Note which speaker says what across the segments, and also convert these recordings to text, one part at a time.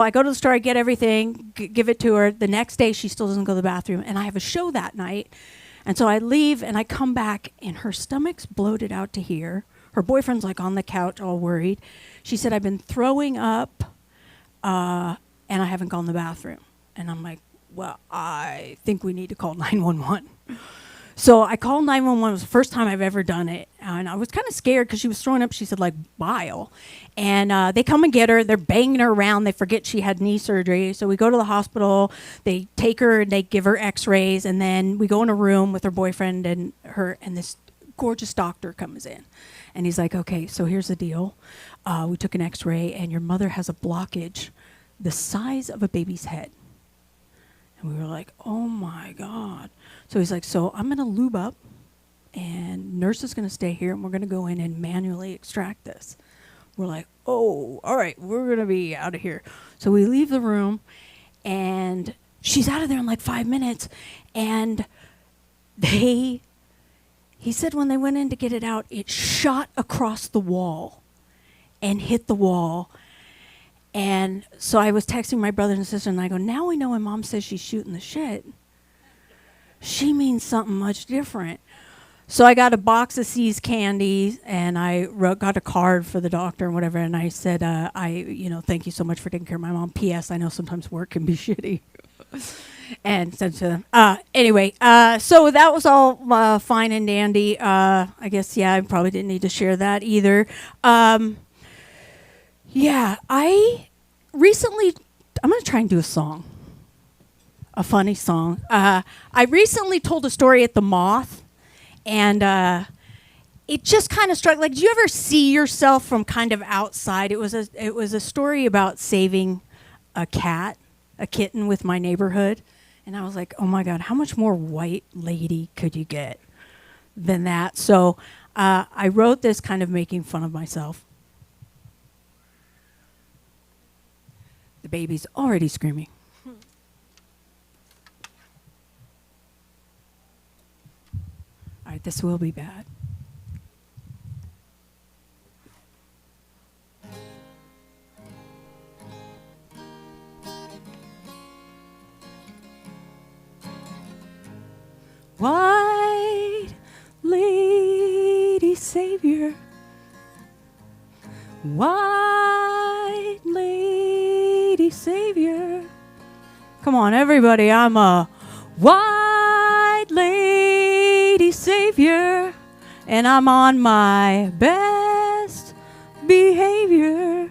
Speaker 1: I go to the store, I get everything, give it to her. The next day, she still doesn't go to the bathroom, and I have a show that night. And so I leave, and I come back, and her stomach's bloated out to here. Her boyfriend's like on the couch, all worried. She said, I've been throwing up, and I haven't gone to the bathroom. And I'm like, well, I think we need to call 911. So I called 911. It was the first time I've ever done it. And I was kind of scared because she was throwing up, she said, like bile. And they come and get her. They're banging her around. They forget she had knee surgery. So we go to the hospital. They take her and they give her x-rays. And then we go in a room with her boyfriend and her, and this gorgeous doctor comes in. And he's like, okay, so here's the deal. We took an x-ray, and your mother has a blockage the size of a baby's head. And we were like, oh, my God. So he's like, so I'm going to lube up, and nurse is going to stay here, and we're going to go in and manually extract this. We're like, oh, all right, we're going to be out of here. So we leave the room, and she's out of there in like 5 minutes. And he said when they went in to get it out, it shot across the wall and hit the wall. And so I was texting my brother and sister, and I go, now we know when Mom says she's shooting the shit, she means something much different. So I got a box of C's candy, and I got a card for the doctor and whatever, and I said, thank you so much for taking care of my mom. P.S. I know sometimes work can be shitty. And sent to them. Anyway, so that was all fine and dandy. I guess, I probably didn't need to share that either. I recently, I'm going to try and do a song, a funny song. I recently told a story at the Moth, and it just kind of struck, like, do you ever see yourself from kind of outside? It was a story about saving a kitten with my neighborhood. And I was like, oh my God, how much more white lady could you get than that? So I wrote this kind of making fun of myself. The baby's already screaming. All right, this will be bad. White lady savior, white lady savior. Come on, everybody, I'm a white lady savior, and I'm on my best behavior.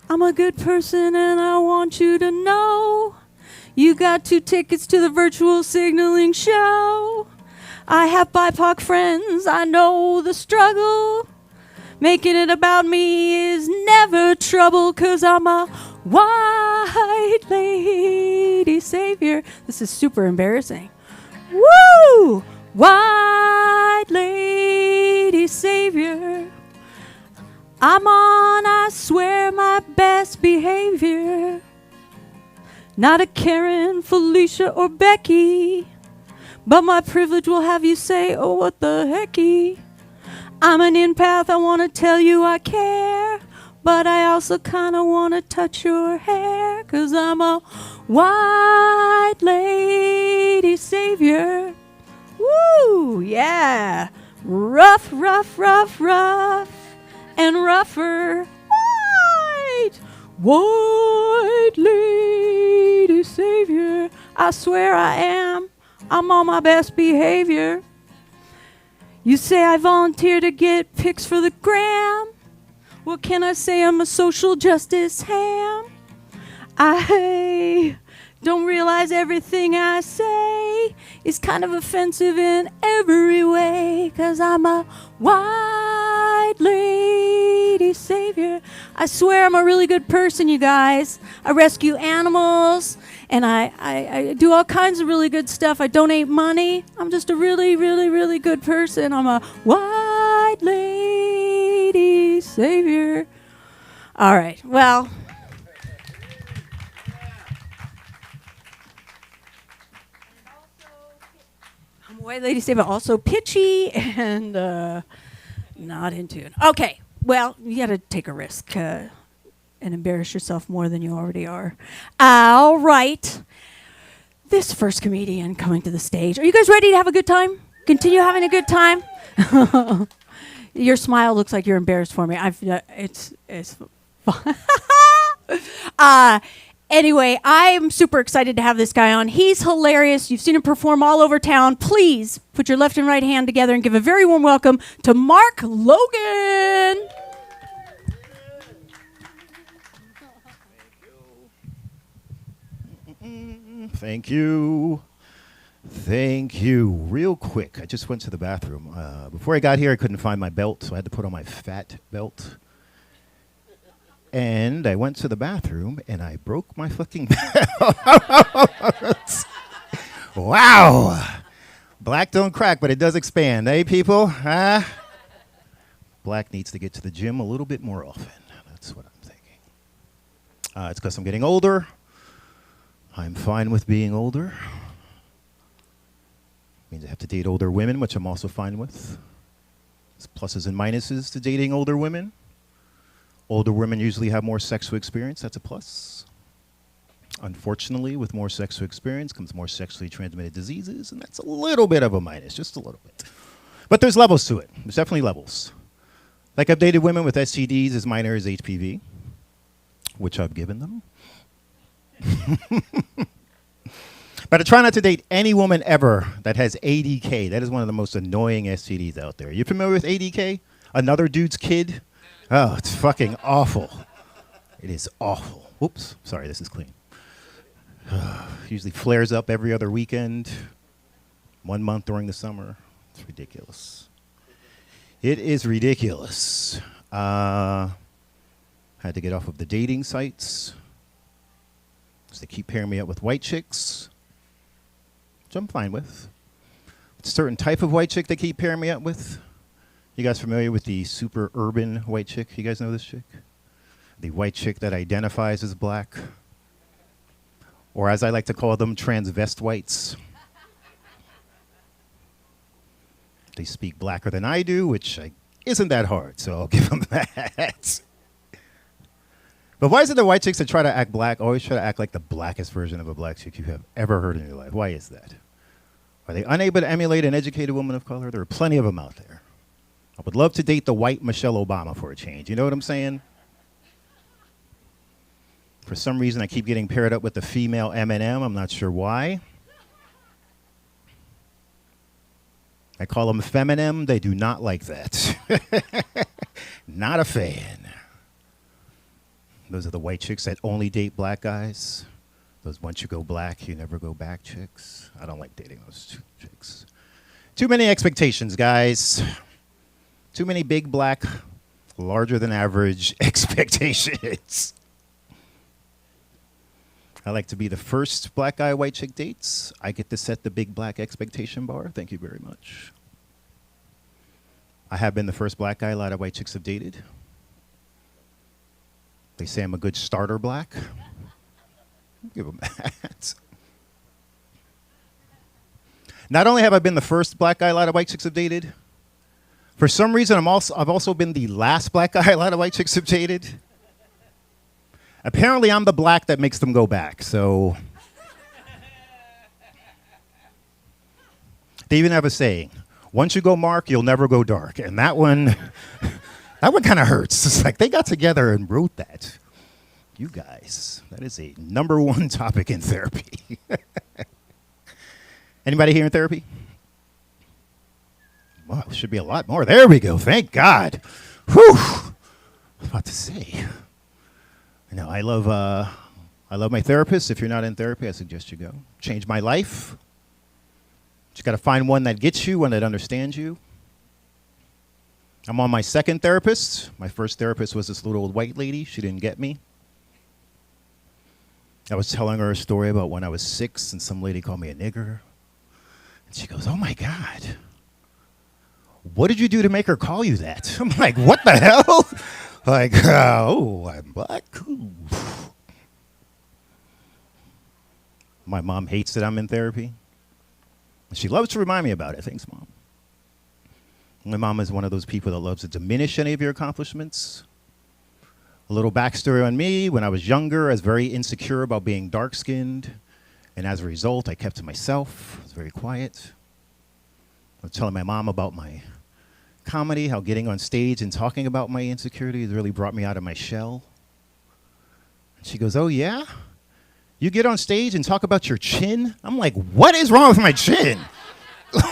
Speaker 1: I'm a good person, and I want you to know you got 2 tickets to the virtual signaling show. I have BIPOC friends, I know the struggle. Making it about me is never trouble, 'cause I'm a white lady savior. This is super embarrassing. Woo! White lady savior. I'm on, I swear, my best behavior. Not a Karen, Felicia, or Becky, but my privilege will have you say, oh, what the hecky. I'm an empath, I want to tell you I care, but I also kind of want to touch your hair, 'cause I'm a white lady savior. Woo, yeah. Rough, rough, rough, rough, and rougher. White lady savior, I swear I am. I'm on my best behavior. You say I volunteer to get pics for the gram. What can I say? I'm a social justice ham. I don't realize everything I say is kind of offensive in every way, 'cause I'm a white lady savior. I swear I'm a really good person, you guys. I rescue animals, and I do all kinds of really good stuff. I donate money. I'm just a really, really, really good person. I'm a white lady savior. All right, well. I'm a white lady savior, also pitchy and not in tune. Okay, well, you got to take a risk. and embarrass yourself more than you already are. All right. This first comedian coming to the stage. Are you guys ready to have a good time? Continue having a good time? Your smile looks like you're embarrassed for me. It's anyway, I'm super excited to have this guy on. He's hilarious. You've seen him perform all over town. Please put your left and right hand together and give a very warm welcome to Mark Logan.
Speaker 2: Thank you. Thank you. Real quick, I just went to the bathroom. Before I got here, I couldn't find my belt, so I had to put on my fat belt. And I went to the bathroom, and I broke my fucking belt. Wow. Black don't crack, but it does expand, eh, people? Black needs to get to the gym a little bit more often. That's what I'm thinking. It's because I'm getting older. I'm fine with being older. Means I have to date older women, which I'm also fine with. There's pluses and minuses to dating older women. Older women usually have more sexual experience. That's a plus. Unfortunately, with more sexual experience comes more sexually transmitted diseases, and that's a little bit of a minus, just a little bit. But there's levels to it. There's definitely levels. Like I've dated women with STDs as minor as HPV, which I've given them. But I try not to date any woman ever that has ADK. That is one of the most annoying STDs out there. You familiar with ADK? Another dude's kid? Oh, it's fucking awful. It is awful. Whoops. Sorry, this is clean. Usually flares up every other weekend, 1 month during the summer. It's ridiculous. It is ridiculous. Had to get off of the dating sites because they keep pairing me up with white chicks, which I'm fine with. It's a certain type of white chick they keep pairing me up with. You guys familiar with the super urban white chick? You guys know this chick? The white chick that identifies as black. Or as I like to call them, transvestites. They speak blacker than I do, which isn't that hard, so I'll give them that. But why is it the white chicks that try to act black always try to act like the blackest version of a black chick you have ever heard in your life? Why is that? Are they unable to emulate an educated woman of color? There are plenty of them out there. I would love to date the white Michelle Obama for a change. You know what I'm saying? For some reason, I keep getting paired up with the female Eminem. I'm not sure why. I call them feminem. They do not like that. Not a fan. Those are the white chicks that only date black guys. Those once you go black, you never go back chicks. I don't like dating those chicks. Too many expectations, guys. Too many big black, larger than average expectations. I like to be the first black guy white chick dates. I get to set the big black expectation bar. Thank you very much. I have been the first black guy a lot of white chicks have dated. They say I'm a good starter black. I'll give them that. Not only have I been the first black guy a lot of white chicks have dated, for some reason I've also been the last black guy a lot of white chicks have dated. Apparently I'm the black that makes them go back, so. They even have a saying, once you go Mark, you'll never go dark. And that one kind of hurts. It's like they got together and wrote that. You guys, that is a #1 topic in therapy. Anybody here in therapy? Well, there should be a lot more. There we go. Thank God. Whew. I was about to say. You know, I love my therapist. If you're not in therapy, I suggest you go. Changed my life. Just got to find one that gets you, one that understands you. I'm on my second therapist. My first therapist was this little old white lady. She didn't get me. I was telling her a story about when I was 6 and some lady called me a nigger. And she goes, oh my God. What did you do to make her call you that? I'm like, what the hell? Like, oh, I'm black. Ooh. My mom hates that I'm in therapy. She loves to remind me about it. Thanks, Mom. My mom is one of those people that loves to diminish any of your accomplishments. A little backstory on me. When I was younger, I was very insecure about being dark-skinned. And as a result, I kept to myself. I was very quiet. I was telling my mom about my comedy, how getting on stage and talking about my insecurities really brought me out of my shell. And she goes, "Oh, yeah? You get on stage and talk about your chin?" I'm like, what is wrong with my chin?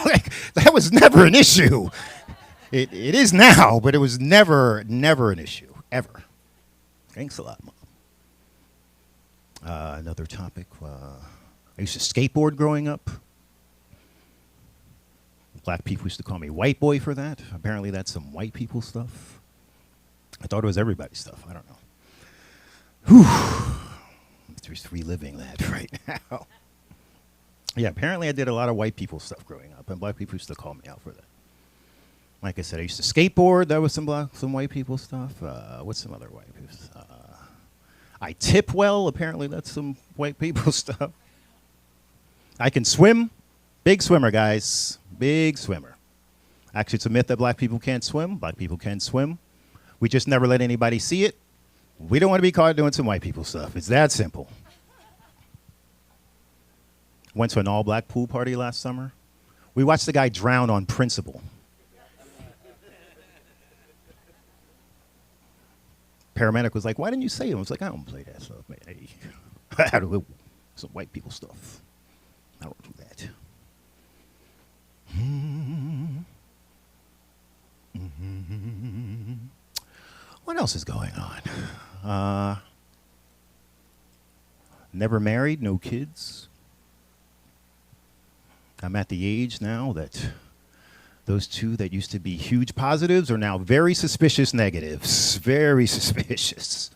Speaker 2: Like, that was never an issue. It is now, but it was never an issue, ever. Thanks a lot, Mom. Another topic. I used to skateboard growing up. Black people used to call me white boy for that. Apparently that's some white people stuff. I thought it was everybody's stuff. I don't know. Whew. I'm just reliving that right now. Yeah, apparently I did a lot of white people stuff growing up, and black people used to call me out for that. Like I said, I used to skateboard. That was some white people stuff. What's some other white people stuff? I tip well. Apparently that's some white people stuff. I can swim. Big swimmer, guys. Big swimmer. Actually, it's a myth that black people can't swim. Black people can swim. We just never let anybody see it. We don't want to be caught doing some white people stuff. It's that simple. Went to an all-black pool party last summer. We watched the guy drown on principle. Paramedic was like, "Why didn't you say it?" I was like, "I don't play that stuff, man. I do some white people stuff. I don't do that." What else is going on? Never married, no kids. I'm at the age now that those two that used to be huge positives are now very suspicious negatives. Very suspicious.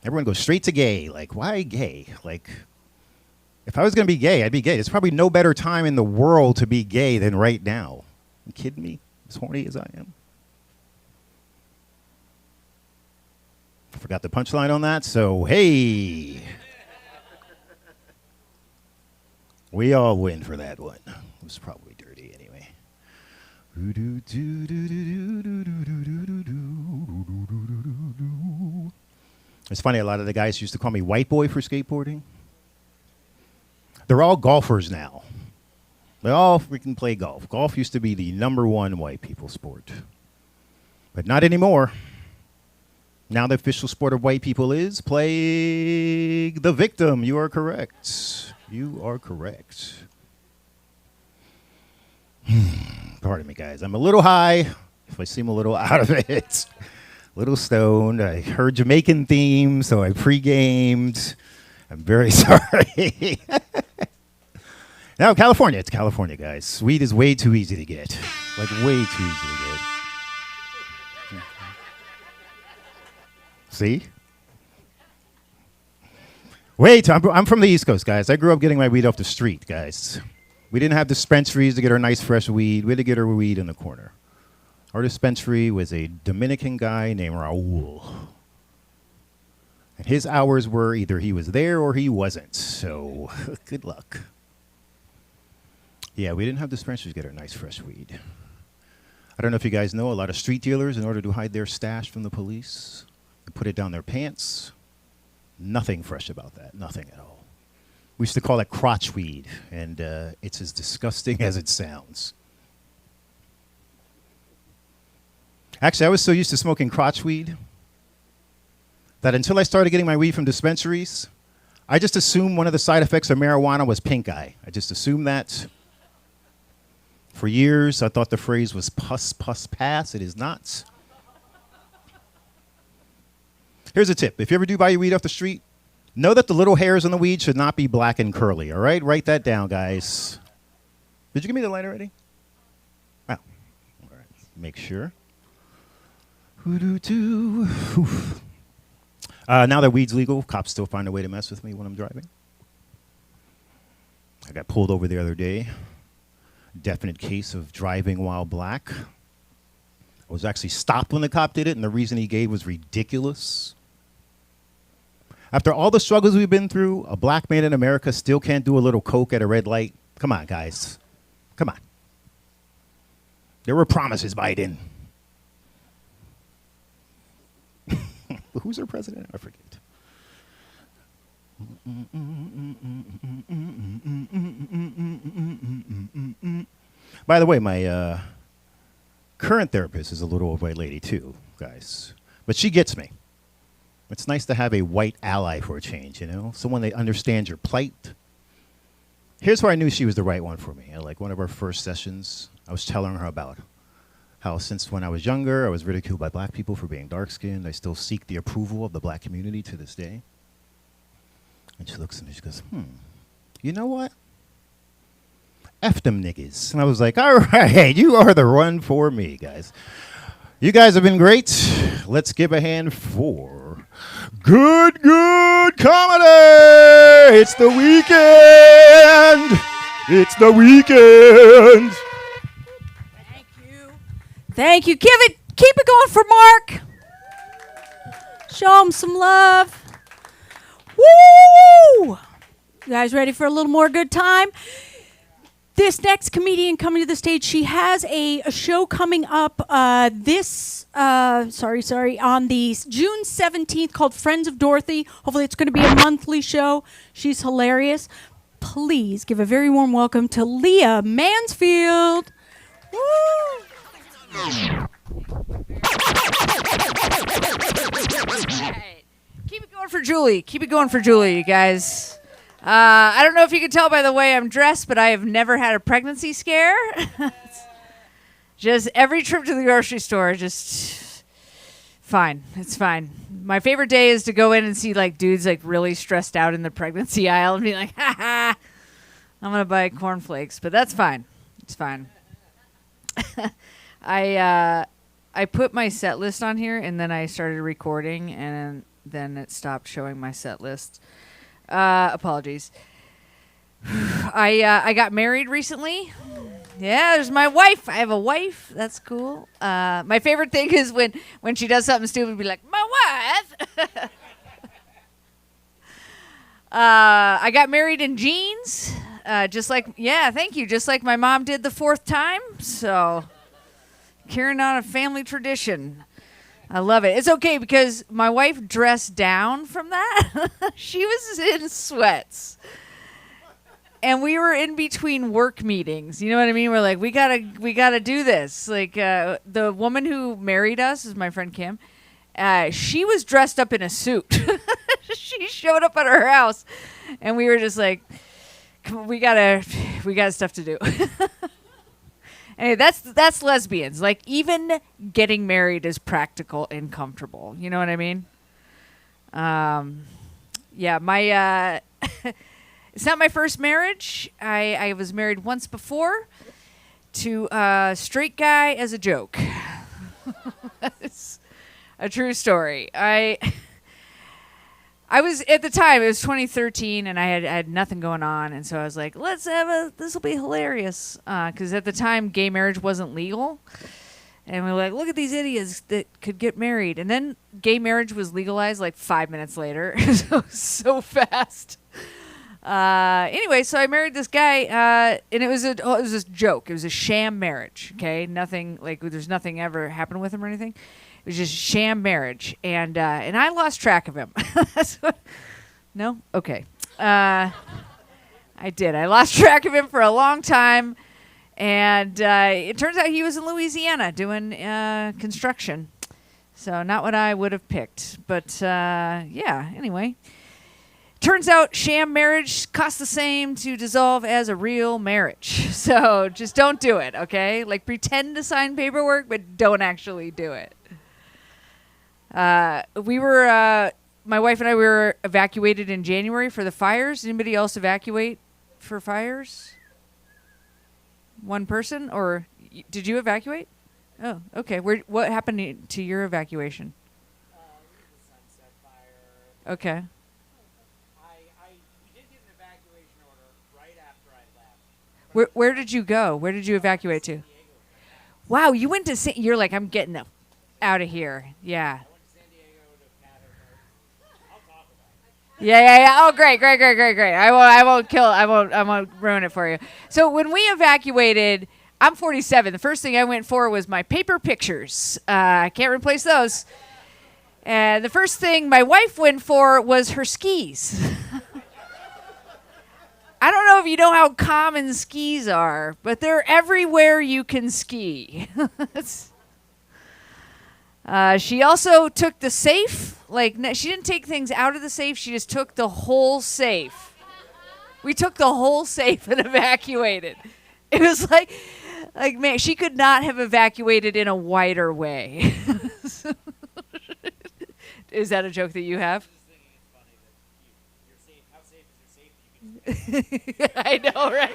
Speaker 2: Everyone goes straight to gay. Like, why gay? Like, if I was going to be gay, I'd be gay. There's probably no better time in the world to be gay than right now. You kidding me? As horny as I am. I forgot the punchline on that, so hey. We all win for that one. It was probably dirty anyway. It's funny, a lot of the guys used to call me white boy for skateboarding. They're all golfers now. They all freaking play golf. Golf used to be the #1 white people sport. But not anymore. Now the official sport of white people is playing the victim. You are correct. You are correct. Pardon me, guys. I'm a little high. If I seem a little out of it. A little stoned. I heard Jamaican theme, so I pre-gamed. I'm very sorry. Now, California. It's California, guys. Weed is way too easy to get. Like, way too easy to get. See? Wait, I'm from the East Coast, guys. I grew up getting my weed off the street, guys. We didn't have dispensaries to get our nice, fresh weed. We had to get our weed in the corner. Our dispensary was a Dominican guy named Raul. And his hours were either he was there or he wasn't. So, good luck. Yeah, we didn't have dispensaries to get our nice, fresh weed. I don't know if you guys know, a lot of street dealers, in order to hide their stash from the police, they put it down their pants. Nothing fresh about that. Nothing at all. We used to call it crotch weed, and it's as disgusting as it sounds. Actually, I was so used to smoking crotch weed that until I started getting my weed from dispensaries, I just assumed one of the side effects of marijuana was pink eye. I just assumed that. For years, I thought the phrase was pus, pus, pass. It is not. Here's a tip. If you ever do buy your weed off the street, know that the little hairs on the weed should not be black and curly, all right? Write that down, guys. Did you give me the light already? Oh, all right. Make sure. Now that weed's legal, cops still find a way to mess with me when I'm driving. I got pulled over the other day. Definite case of driving while black. I was actually stopped when the cop did it, and the reason he gave was ridiculous. After all the struggles we've been through, a black man in America still can't do a little coke at a red light. Come on, guys. Come on. There were promises, Biden. Who's our president? I forget. By the way, my current therapist is a little old white lady too, guys. But she gets me. It's nice to have a white ally for a change, you know? Someone that understands your plight. Here's where I knew she was the right one for me. At like one of our first sessions, I was telling her about how since when I was younger, I was ridiculed by black people for being dark-skinned. I still seek the approval of the black community to this day. And she looks at me, she goes, you know what? F them niggas. And I was like, all right, you are the one for me, guys. You guys have been great. Let's give a hand for good comedy. It's the weekend. It's the weekend.
Speaker 1: Thank you. Keep it going for Mark. Show him some love. Woo! You guys ready for a little more good time? This next comedian coming to the stage, she has a show coming up on the June 17th called Friends of Dorothy. Hopefully it's going to be a monthly show. She's hilarious. Please give a very warm welcome to Leah Mansfield. Woo!
Speaker 3: Keep it going for Julie. Keep it going for Julie, you guys. I don't know if you can tell by the way I'm dressed, but I have never had a pregnancy scare. Just every trip to the grocery store, just fine. It's fine. My favorite day is to go in and see like dudes like really stressed out in the pregnancy aisle and be like, ha ha, I'm going to buy cornflakes, but that's fine. It's fine. I put my set list on here and then I started recording and then it stopped showing my set list. Apologies. I got married recently. Yeah, there's my wife. I have a wife. That's cool. My favorite thing is when she does something stupid, be like, my wife. I got married in jeans. Thank you. Just like my mom did the fourth time. So carrying on a family tradition. I love it. It's okay because my wife dressed down from that. She was in sweats. And we were in between work meetings. You know what I mean? We're like, we gotta do this. Like the woman who married us is my friend Kim. She was dressed up in a suit. She showed up at our house, and we were just like, we got stuff to do. Anyway, that's lesbians. Like, even getting married is practical and comfortable. You know what I mean? Yeah, my it's not my first marriage. I was married once before to a straight guy as a joke. It's a true story. I was, at the time, it was 2013, and I had nothing going on, and so I was like, this will be hilarious, because at the time, gay marriage wasn't legal, and we were like, look at these idiots that could get married, and then gay marriage was legalized like 5 minutes later, so fast. Anyway, so I married this guy, and it was a joke. It was a sham marriage, okay? Nothing, like, there's nothing ever happened with him or anything. It was just sham marriage, and I lost track of him. No? Okay. I did. I lost track of him for a long time, and it turns out he was in Louisiana doing construction. So not what I would have picked. But, yeah, anyway. Turns out sham marriage costs the same to dissolve as a real marriage. So just don't do it, okay? Like, pretend to sign paperwork, but don't actually do it. My wife and I were evacuated in January for the fires. Anybody else evacuate for fires? One person? Or did you evacuate? Oh, okay. What happened to your evacuation?
Speaker 4: Sunset fire.
Speaker 3: Okay.
Speaker 4: We did get an evacuation order right after I left.
Speaker 3: Where did you go? Where did you evacuate to? Wow, you went to you're like, I'm getting out of here. Yeah.
Speaker 4: I went to San Diego to Patterson. I'll talk about it.
Speaker 3: Yeah. Oh, great. I won't ruin it for you. So when we evacuated, I'm 47. The first thing I went for was my paper pictures. I can't replace those. And the first thing my wife went for was her skis. I don't know if you know how common skis are, but they're everywhere you can ski. She also took the safe. She didn't take things out of the safe. She just took the whole safe. We took the whole safe and evacuated. It was like, man, she could not have evacuated in a wider way. Is that a joke that you have? I know, right?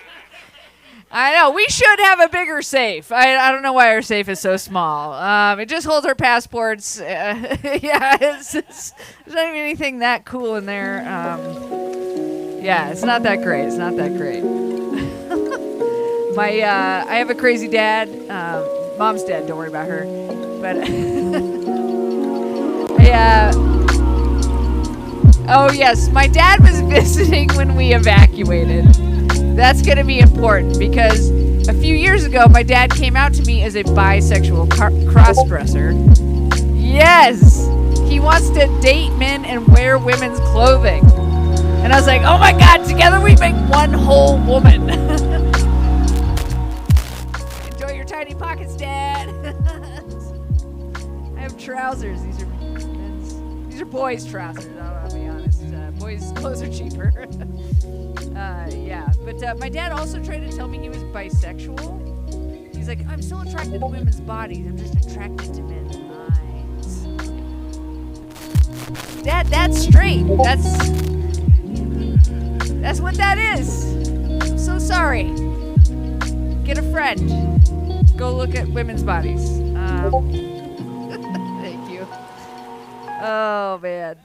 Speaker 3: I know. We should have a bigger safe. I don't know why our safe is so small. It just holds our passports. Yeah, there's not even anything that cool in there. Yeah, it's not that great. It's not that great. I have a crazy dad. Mom's dead. Don't worry about her. But oh yes, my dad was visiting when we evacuated. That's going to be important because a few years ago, my dad came out to me as a bisexual crossdresser. Yes, he wants to date men and wear women's clothing. And I was like, oh my God, together we make one whole woman. Enjoy your tiny pockets, Dad. I have trousers. These are boys' trousers. I'll be honest. Boys' clothes are cheaper. Yeah, but my dad also tried to tell me he was bisexual. He's like, I'm still attracted to women's bodies. I'm just attracted to men's minds. Dad, that's straight. That's what that is. I'm so sorry. Get a friend. Go look at women's bodies. Thank you. Oh, man.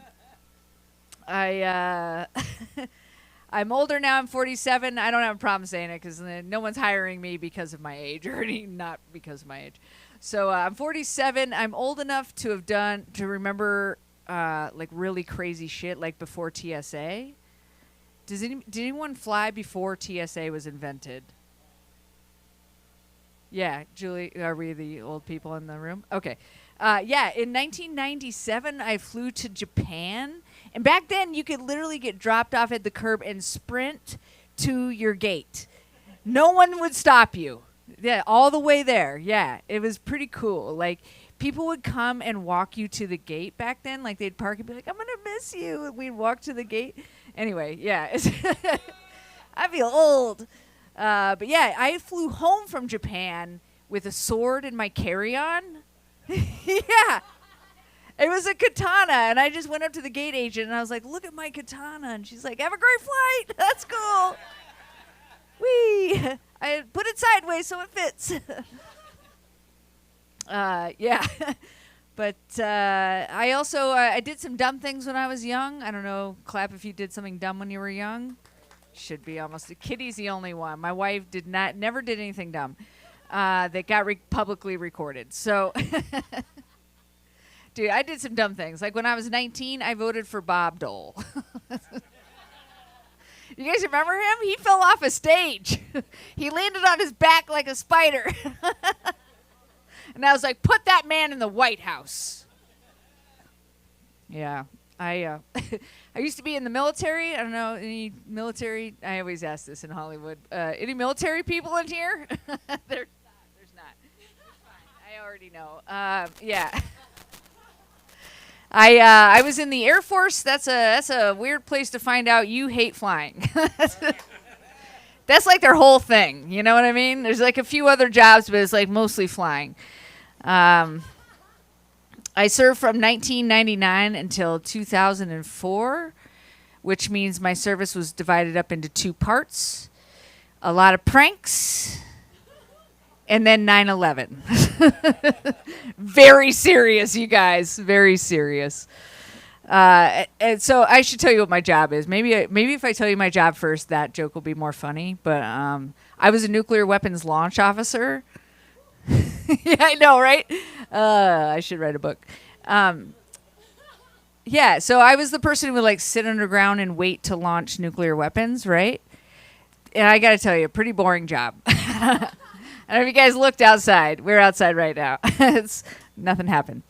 Speaker 3: I'm older now. I'm 47. I don't have a problem saying it because no one's hiring me because of my age or not because of my age. So I'm 47. I'm old enough to remember really crazy shit like before TSA. Did anyone fly before TSA was invented? Yeah, Julie, are we the old people in the room? Okay. Yeah, in 1997, I flew to Japan. And back then, you could literally get dropped off at the curb and sprint to your gate. No one would stop you. Yeah, all the way there. Yeah, it was pretty cool. Like, people would come and walk you to the gate back then. Like, they'd park and be like, I'm going to miss you. And we'd walk to the gate. Anyway, yeah. I feel old. But, yeah, I flew home from Japan with a sword in my carry-on. Yeah. It was a katana, and I just went up to the gate agent, and I was like, look at my katana. And she's like, have a great flight. That's cool. Whee. I put it sideways so it fits. Yeah. But I also I did some dumb things when I was young. I don't know, clap if you did something dumb when you were young. Should be almost. Kitty's the only one. My wife never did anything dumb that got publicly recorded. So... Dude, I did some dumb things. Like when I was 19, I voted for Bob Dole. You guys remember him? He fell off a stage. He landed on his back like a spider. And I was like, put that man in the White House. Yeah. I used to be in the military. I don't know, any military? I always ask this in Hollywood. Any military people in here? There's not. It's fine. I already know. Yeah. I was in the Air Force. That's a weird place to find out you hate flying. That's like their whole thing. You know what I mean? There's like a few other jobs, but it's like mostly flying. I served from 1999 until 2004, which means my service was divided up into two parts. A lot of pranks. And then 9/11. Very serious, you guys. Very serious. And so I should tell you what my job is. Maybe if I tell you my job first, that joke will be more funny. But I was a nuclear weapons launch officer. Yeah, I know, right? I should write a book. Yeah, so I was the person who would like sit underground and wait to launch nuclear weapons, right? And I got to tell you, pretty boring job. I don't know if you guys looked outside. We're outside right now. Nothing happened.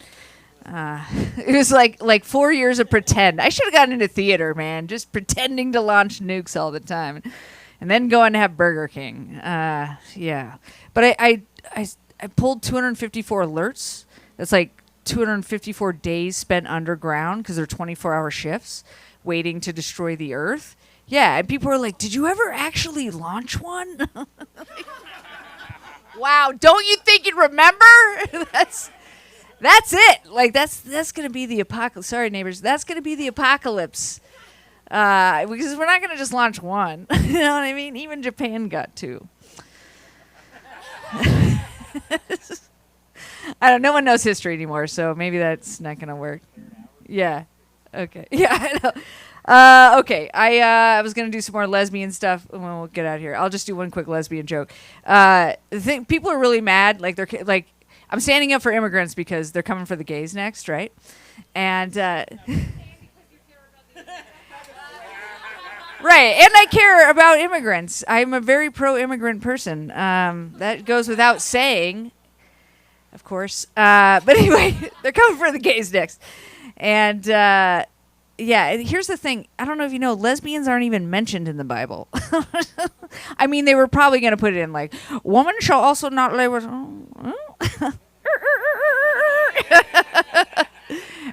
Speaker 3: It was like 4 years of pretend. I should have gotten into theater, man, just pretending to launch nukes all the time, and then going to have Burger King. Yeah, but I pulled 254 alerts. That's like 254 days spent underground because they're 24-hour shifts, waiting to destroy the Earth. Yeah, and people are like, "Did you ever actually launch one?" Wow, don't you think you'd remember? That's it. Like that's gonna be the apocalypse. Sorry, neighbors. That's gonna be the apocalypse. Because we're not gonna just launch one. You know what I mean? Even Japan got two. I don't. No one knows history anymore, so maybe that's not gonna work. Yeah. Okay. Yeah, I know. Okay. I was gonna do some more lesbian stuff. We'll get out of here. I'll just do one quick lesbian joke. The thing, people are really mad. Like they're like. I'm standing up for immigrants because they're coming for the gays next, right? And right, and I care about immigrants. I'm a very pro-immigrant person. That goes without saying, of course. But anyway, they're coming for the gays next. And yeah, and here's the thing. I don't know if you know, lesbians aren't even mentioned in the Bible. I mean, they were probably going to put it in like, woman shall also not lay with...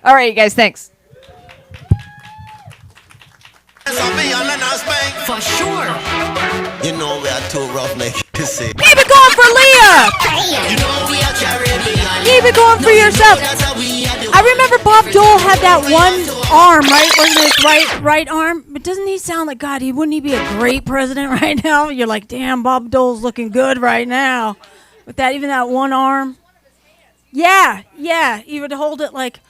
Speaker 3: All right, you guys, thanks.
Speaker 5: For sure. You know we are too rough, make you see.
Speaker 1: Keep it going for Leah.
Speaker 5: You know we are Caribbean.
Speaker 1: Keep it going for yourself. I remember Bob Dole had that one arm, right? Wasn't his right arm? But doesn't he sound like, God, wouldn't he be a great president right now? You're like, damn, Bob Dole's looking good right now. With that, even that one arm. Yeah. He would hold it like,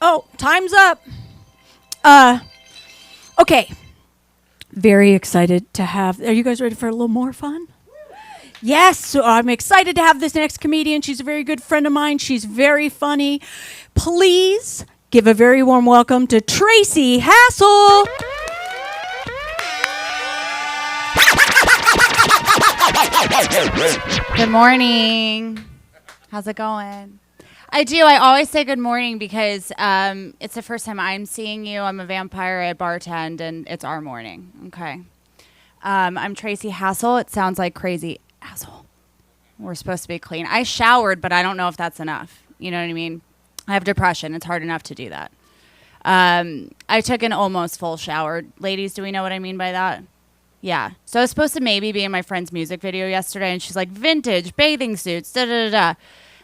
Speaker 1: oh, time's up. Okay. Very excited to have, are you guys ready for a little more fun? Yes, so I'm excited to have this next comedian. She's a very good friend of mine. She's very funny. Please give a very warm welcome to Tracy Hassel.
Speaker 6: Good morning. How's it going? I always say good morning because it's the first time I'm seeing you. I'm a vampire. I bartend, and it's our morning. Okay. I'm Tracy Hassel. It sounds like crazy. Hassel. We're supposed to be clean. I showered, but I don't know if that's enough. You know what I mean? I have depression. It's hard enough to do that. I took an almost full shower. Ladies, do we know what I mean by that? Yeah. So I was supposed to maybe be in my friend's music video yesterday, and she's like, vintage, bathing suits, da-da-da-da.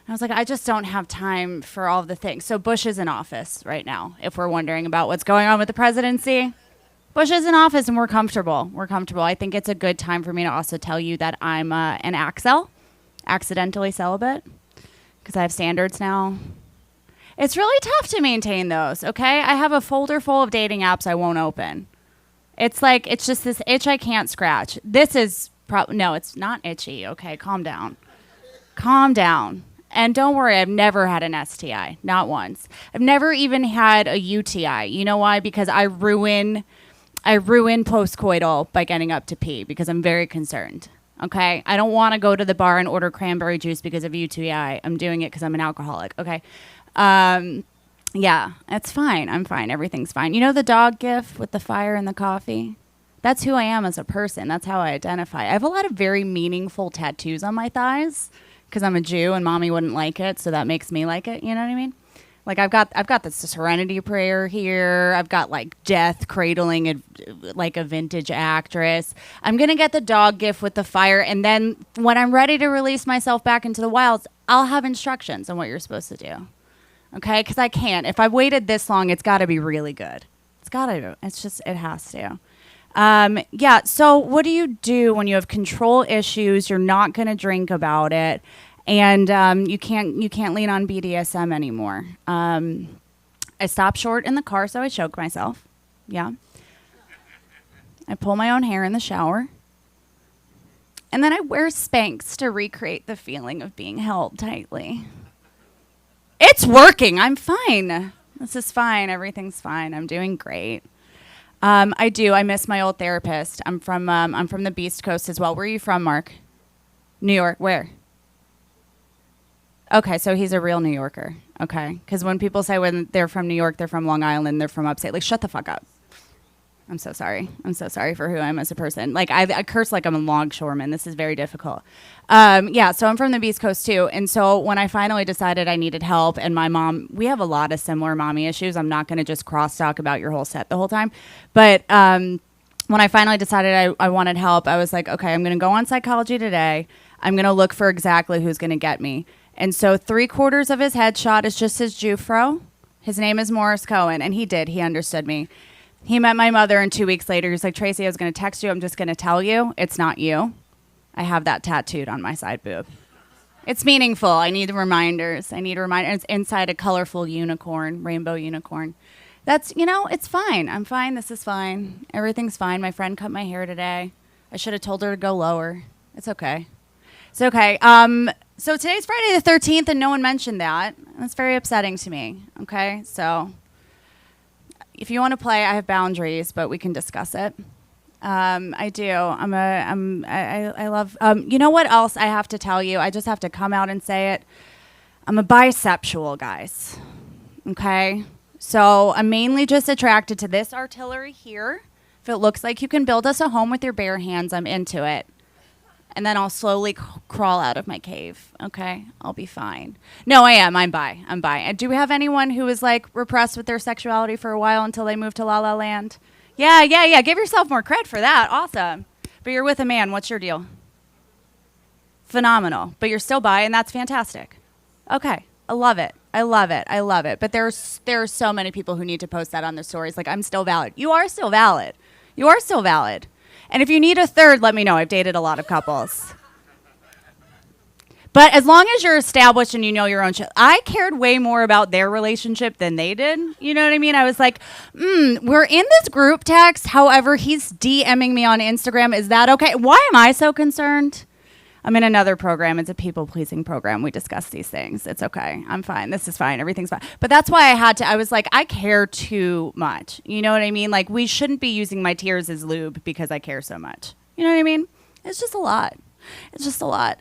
Speaker 6: I was like, I just don't have time for all of the things. So Bush is in office right now, if we're wondering about what's going on with the presidency. Bush is in office, and we're comfortable. We're comfortable. I think it's a good time for me to also tell you that I'm an Axel, accidentally celibate, because I have standards now. It's really tough to maintain those, okay? I have a folder full of dating apps I won't open. It's like, it's just this itch I can't scratch. This is, no, it's not itchy, okay? Calm down. Calm down. And don't worry, I've never had an STI, not once. I've never even had a UTI. You know why? Because I ruin postcoital by getting up to pee because I'm very concerned. Okay? I don't want to go to the bar and order cranberry juice because of UTI. I'm doing it because I'm an alcoholic. Okay? Yeah, it's fine. I'm fine. Everything's fine. You know the dog gif with the fire and the coffee? That's who I am as a person. That's how I identify. I have a lot of very meaningful tattoos on my thighs because I'm a Jew and mommy wouldn't like it, so that makes me like it. You know what I mean? Like I've got the Serenity Prayer here. I've got like death cradling like a vintage actress. I'm gonna get the dog gif with the fire, and then when I'm ready to release myself back into the wilds, I'll have instructions on what you're supposed to do. Okay? Because I can't. If I've waited this long, it's got to be really good. It's got to. It's just, it has to. Yeah, so what do you do when you have control issues, you're not going to drink about it, and you can't lean on BDSM anymore? I stop short in the car, so I choke myself. Yeah. I pull my own hair in the shower. And then I wear Spanx to recreate the feeling of being held tightly. It's working. I'm fine. This is fine. Everything's fine. I'm doing great. I do. I miss my old therapist. I'm from the Beast Coast as well. Where are you from, Mark? New York. Where? Okay, so he's a real New Yorker. Okay, because when people say when they're from New York, they're from Long Island, they're from upstate. Like, shut the fuck up. I'm so sorry. I'm so sorry for who I am as a person. Like, I curse like I'm a longshoreman. This is very difficult. Yeah, so I'm from the East Coast too. And so when I finally decided I needed help, and my mom, we have a lot of similar mommy issues. I'm not going to just cross talk about your whole set the whole time. But when I finally decided I wanted help, I was like, okay, I'm going to go on Psychology Today. I'm going to look for exactly who's going to get me. And so 3/4 of his headshot is just his Jufro. His name is Morris Cohen, and he did. He understood me. He met my mother, and 2 weeks later, he's like, Tracy, I was going to text you. I'm just going to tell you it's not you. I have that tattooed on my side boob. It's meaningful. I need reminders. It's inside a colorful unicorn, rainbow unicorn. That's, it's fine. I'm fine. This is fine. Everything's fine. My friend cut my hair today. I should have told her to go lower. It's okay. It's okay. So today's Friday the 13th, and no one mentioned that. That's very upsetting to me. Okay, so if you want to play, I have boundaries, but we can discuss it. I do. I love. You know what else I have to tell you? I just have to come out and say it. I'm a bisexual, guys. Okay, so I'm mainly just attracted to this artillery here. If it looks like you can build us a home with your bare hands, I'm into it. And then I'll slowly crawl out of my cave. Okay, I'll be fine. No, I am. I'm bi. And do we have anyone who is like repressed with their sexuality for a while until they move to La La Land? Yeah. Give yourself more cred for that. Awesome. But you're with a man. What's your deal? Phenomenal. But you're still bi, and that's fantastic. Okay, I love it. But there's so many people who need to post that on their stories. Like, I'm still valid. You are still valid. And if you need a third, let me know. I've dated a lot of couples. But as long as you're established and you know your own shit, I cared way more about their relationship than they did. You know what I mean? I was like, we're in this group text. However, he's DMing me on Instagram. Is that okay? Why am I so concerned? I'm in another program. It's a people-pleasing program. We discuss these things. It's okay. I'm fine. This is fine. Everything's fine. But that's why I was like, I care too much. You know what I mean? Like, we shouldn't be using my tears as lube because I care so much. You know what I mean? It's just a lot.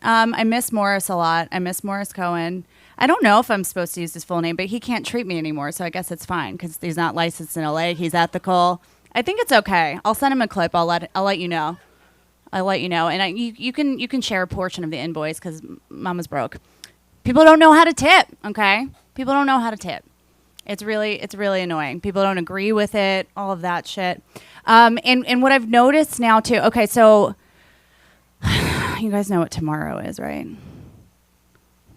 Speaker 6: I miss Morris a lot. I miss Morris Cohen. I don't know if I'm supposed to use his full name, but he can't treat me anymore, so I guess it's fine because he's not licensed in LA. He's ethical. I think it's okay. I'll send him a clip. I'll let you know. And you can share a portion of the invoice because Mama's broke. People don't know how to tip. Okay, people don't know how to tip. It's really annoying. People don't agree with it. All of that shit. And what I've noticed now too. Okay, so you guys know what tomorrow is, right?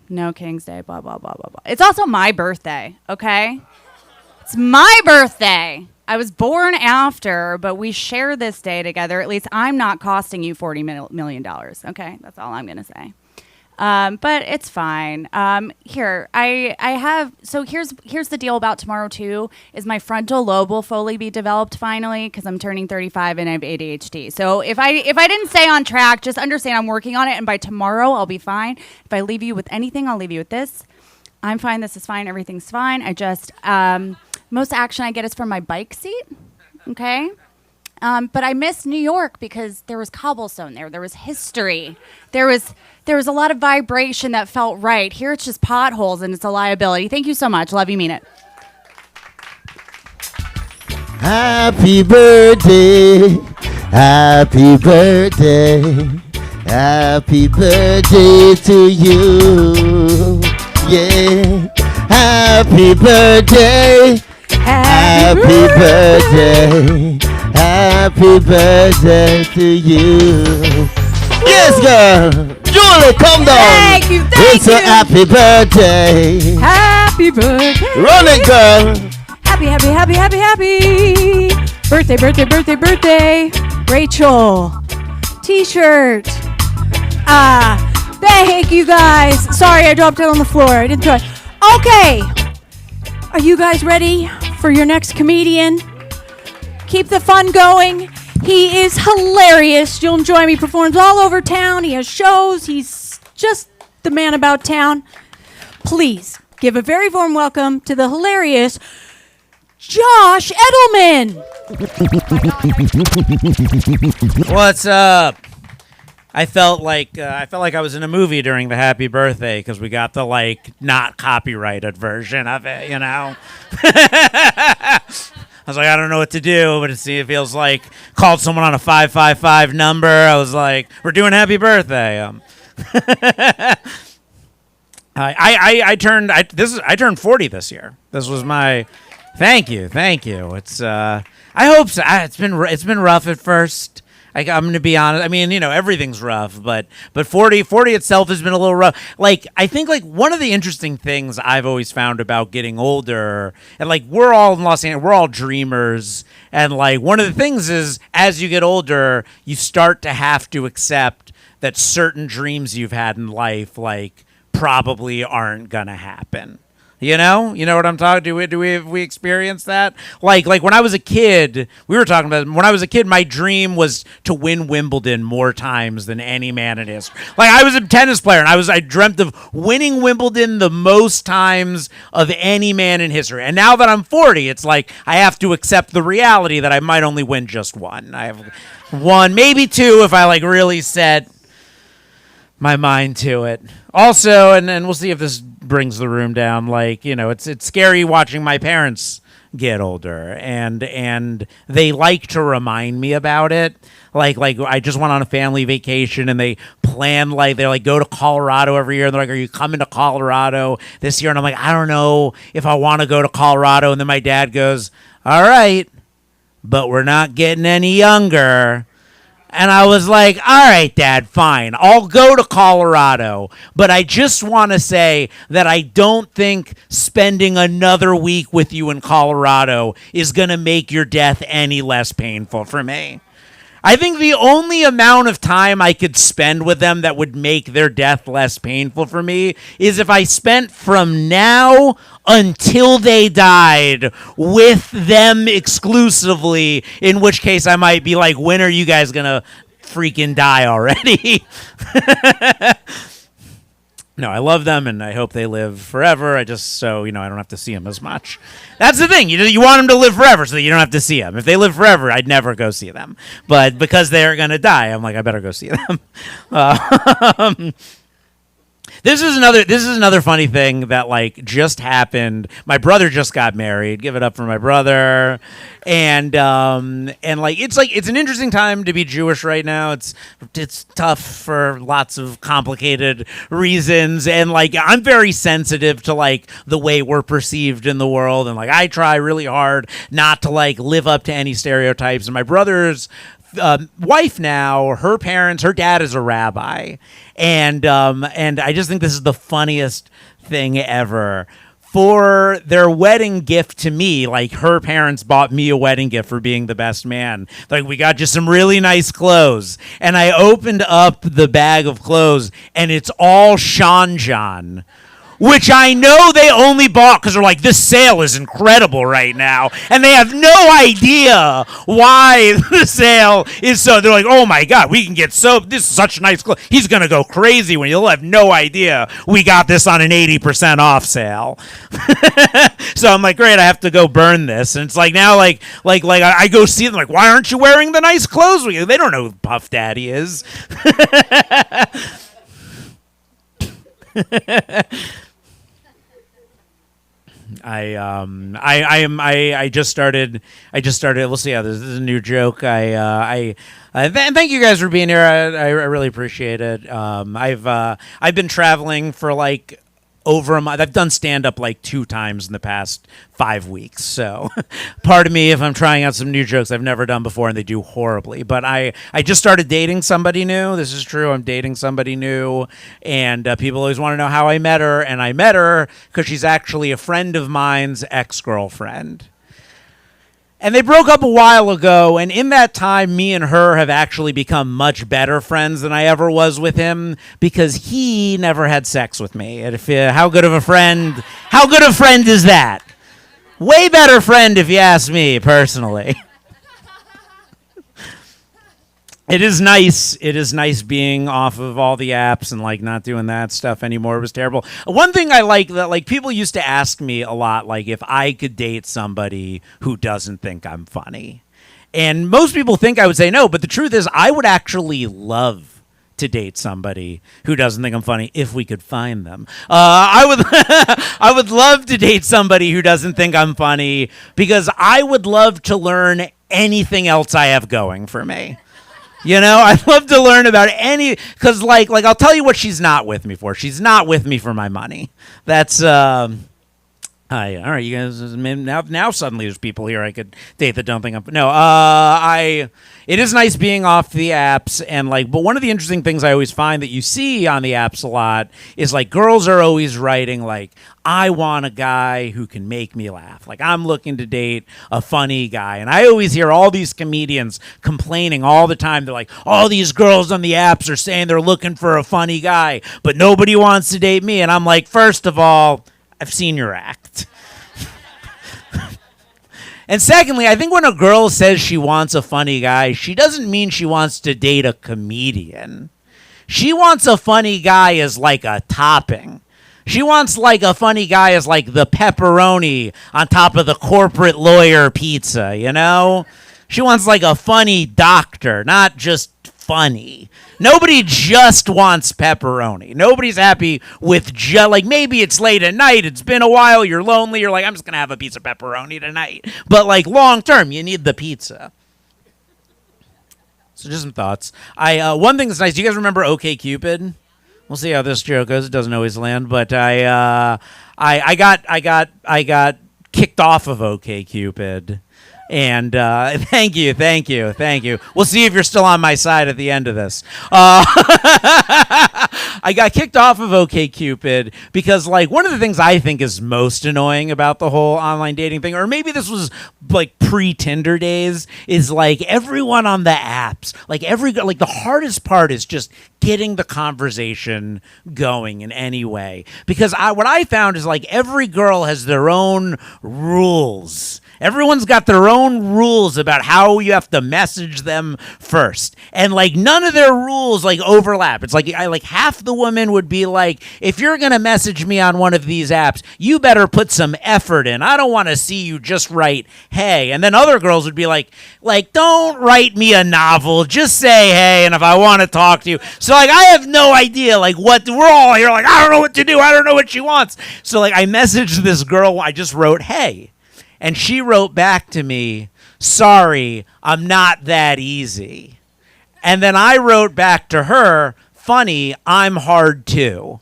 Speaker 6: No King's Day. Blah blah blah blah blah. It's also my birthday. Okay, it's my birthday. I was born after, but we share this day together. At least I'm not costing you $40 million. Okay, that's all I'm gonna say. But it's fine. Here's the deal about tomorrow too. Is my frontal lobe will fully be developed finally because I'm turning 35 and I have ADHD. So if I didn't stay on track, just understand I'm working on it, and by tomorrow I'll be fine. If I leave you with anything, I'll leave you with this. I'm fine. This is fine. Everything's fine. I just most action I get is from my bike seat, okay? But I miss New York because there was cobblestone there. There was history. There was a lot of vibration that felt right. Here it's just potholes and it's a liability. Thank you so much. Love you, mean it.
Speaker 5: Happy birthday, happy birthday, happy birthday to you. Yeah, happy birthday. Happy birthday, happy birthday to you. Yes, girl. Julie, come down.
Speaker 1: Thank you.
Speaker 5: It's a happy birthday.
Speaker 1: Happy birthday.
Speaker 5: Run it, girl.
Speaker 1: Happy birthday. Rachel. T-shirt. Thank you guys. Sorry, I dropped it on the floor. I didn't throw it. Okay. Are you guys ready for your next comedian? Keep the fun going. He is hilarious. You'll enjoy him. He performs all over town. He has shows. He's just the man about town. Please give a very warm welcome to the hilarious Josh Edelman.
Speaker 7: What's up? I felt like I was in a movie during the Happy Birthday because we got the like not copyrighted version of it, you know. I was like, I don't know what to do, but it feels like called someone on a 555 number. I was like, we're doing Happy Birthday. I turned 40 this year. This was my. Thank you. It's I hope so. It's been rough at first. I'm going to be honest. I mean, everything's rough, but 40 itself has been a little rough. Like, I think like one of the interesting things I've always found about getting older, and like we're all in Los Angeles, we're all dreamers, and like one of the things is as you get older, you start to have to accept that certain dreams you've had in life, like, probably aren't gonna happen. You know what I'm talking. Do we experience that? Like when I was a kid, we were talking about when I was a kid. My dream was to win Wimbledon more times than any man in history. Like I was a tennis player, and I dreamt of winning Wimbledon the most times of any man in history. And now that I'm 40, it's like I have to accept the reality that I might only win just one. I have one, maybe two, if I like really set my mind to it. Also, and we'll see if this brings the room down, like, it's scary watching my parents get older, and they like to remind me about it. Like I just went on a family vacation, and they plan, like, they're like, go to Colorado every year, and they're like, are you coming to Colorado this year? And I'm like, I don't know if I want to go to Colorado. And then my dad goes, all right, but we're not getting any younger. And I was like, all right, Dad, fine. I'll go to Colorado. But I just want to say that I don't think spending another week with you in Colorado is going to make your death any less painful for me. I think the only amount of time I could spend with them that would make their death less painful for me is if I spent from now until they died with them exclusively, in which case I might be like, when are you guys going to freaking die already? No, I love them, and I hope they live forever. I don't have to see them as much. That's the thing. You want them to live forever so that you don't have to see them. If they live forever, I'd never go see them. But because they're going to die, I'm like, I better go see them. This is another funny thing that like just happened. My brother just got married. Give it up for my brother. And it's an interesting time to be Jewish right now. It's tough for lots of complicated reasons, and like I'm very sensitive to like the way we're perceived in the world, and like I try really hard not to like live up to any stereotypes. And my brother's wife now, her dad is a rabbi, and I just think this is the funniest thing ever. For their wedding gift to me, like her parents bought me a wedding gift for being the best man. Like we got just some really nice clothes, and I opened up the bag of clothes, and it's all Sean John, which I know they only bought because they're like, this sale is incredible right now. And they have no idea why the sale is so. They're like, oh my God, we can get this is such nice clothes. He's going to go crazy when you'll have no idea we got this on an 80% off sale. So I'm like, great, I have to go burn this. And it's like now, like I go see them, like, why aren't you wearing the nice clothes? They don't know who Puff Daddy is. I just started. We'll see how this is a new joke. Thank you guys for being here. I really appreciate it. I've been traveling for like over a month. I've done stand-up like 2 times in the past 5 weeks. So pardon me if I'm trying out some new jokes I've never done before and they do horribly. But I just started dating somebody new. This is true. I'm dating somebody new. And people always want to know how I met her. And I met her because she's actually a friend of mine's ex-girlfriend. And they broke up a while ago, and in that time, me and her have actually become much better friends than I ever was with him because he never had sex with me. And how good of a friend is that? Way better friend if you ask me, personally. It is nice. It is nice being off of all the apps and like not doing that stuff anymore. It was terrible. One thing I like that like people used to ask me a lot, like if I could date somebody who doesn't think I'm funny. And most people think I would say no, but the truth is I would actually love to date somebody who doesn't think I'm funny if we could find them. I would I would love to date somebody who doesn't think I'm funny because I would love to learn anything else I have going for me. You know, I'd love to learn about because like I'll tell you what she's not with me for. She's not with me for my money. That's Hi, all right, you guys. Now suddenly there's people here I could date that don't think I'm. No, it is nice being off the apps and but one of the interesting things I always find that you see on the apps a lot is girls are always writing I want a guy who can make me laugh. I'm looking to date a funny guy, and I always hear all these comedians complaining all the time. They're like, all these girls on the apps are saying they're looking for a funny guy, but nobody wants to date me. And I'm like, first of all, I've seen your act. And secondly, I think when a girl says she wants a funny guy, she doesn't mean she wants to date a comedian. She wants a funny guy as a topping. She wants a funny guy as the pepperoni on top of the corporate lawyer pizza, you know? She wants a funny doctor, not just funny. Nobody just wants pepperoni. Nobody's happy with maybe it's late at night, it's been a while, you're lonely, you're I'm just going to have a piece of pepperoni tonight. But long term, you need the pizza. So just some thoughts. One thing that's nice, do you guys remember OK Cupid? We'll see how this joke goes. It doesn't always land, but I got kicked off of OK Cupid. And thank you. We'll see if you're still on my side at the end of this. I got kicked off of OkCupid because, one of the things I think is most annoying about the whole online dating thing, or maybe this was pre-Tinder days, is everyone on the apps, the hardest part is just getting the conversation going in any way. Because what I found is every girl has their own rules. Everyone's got their own rules about how you have to message them first. And none of their rules overlap. It's half the women would be if you're going to message me on one of these apps, you better put some effort in. I don't want to see you just write hey. And then other girls would be don't write me a novel, just say hey, and if I want to talk to you. So I have no idea what we're all here I don't know what to do. I don't know what she wants. So I messaged this girl, I just wrote hey. And she wrote back to me, sorry, I'm not that easy. And then I wrote back to her, funny, I'm hard too.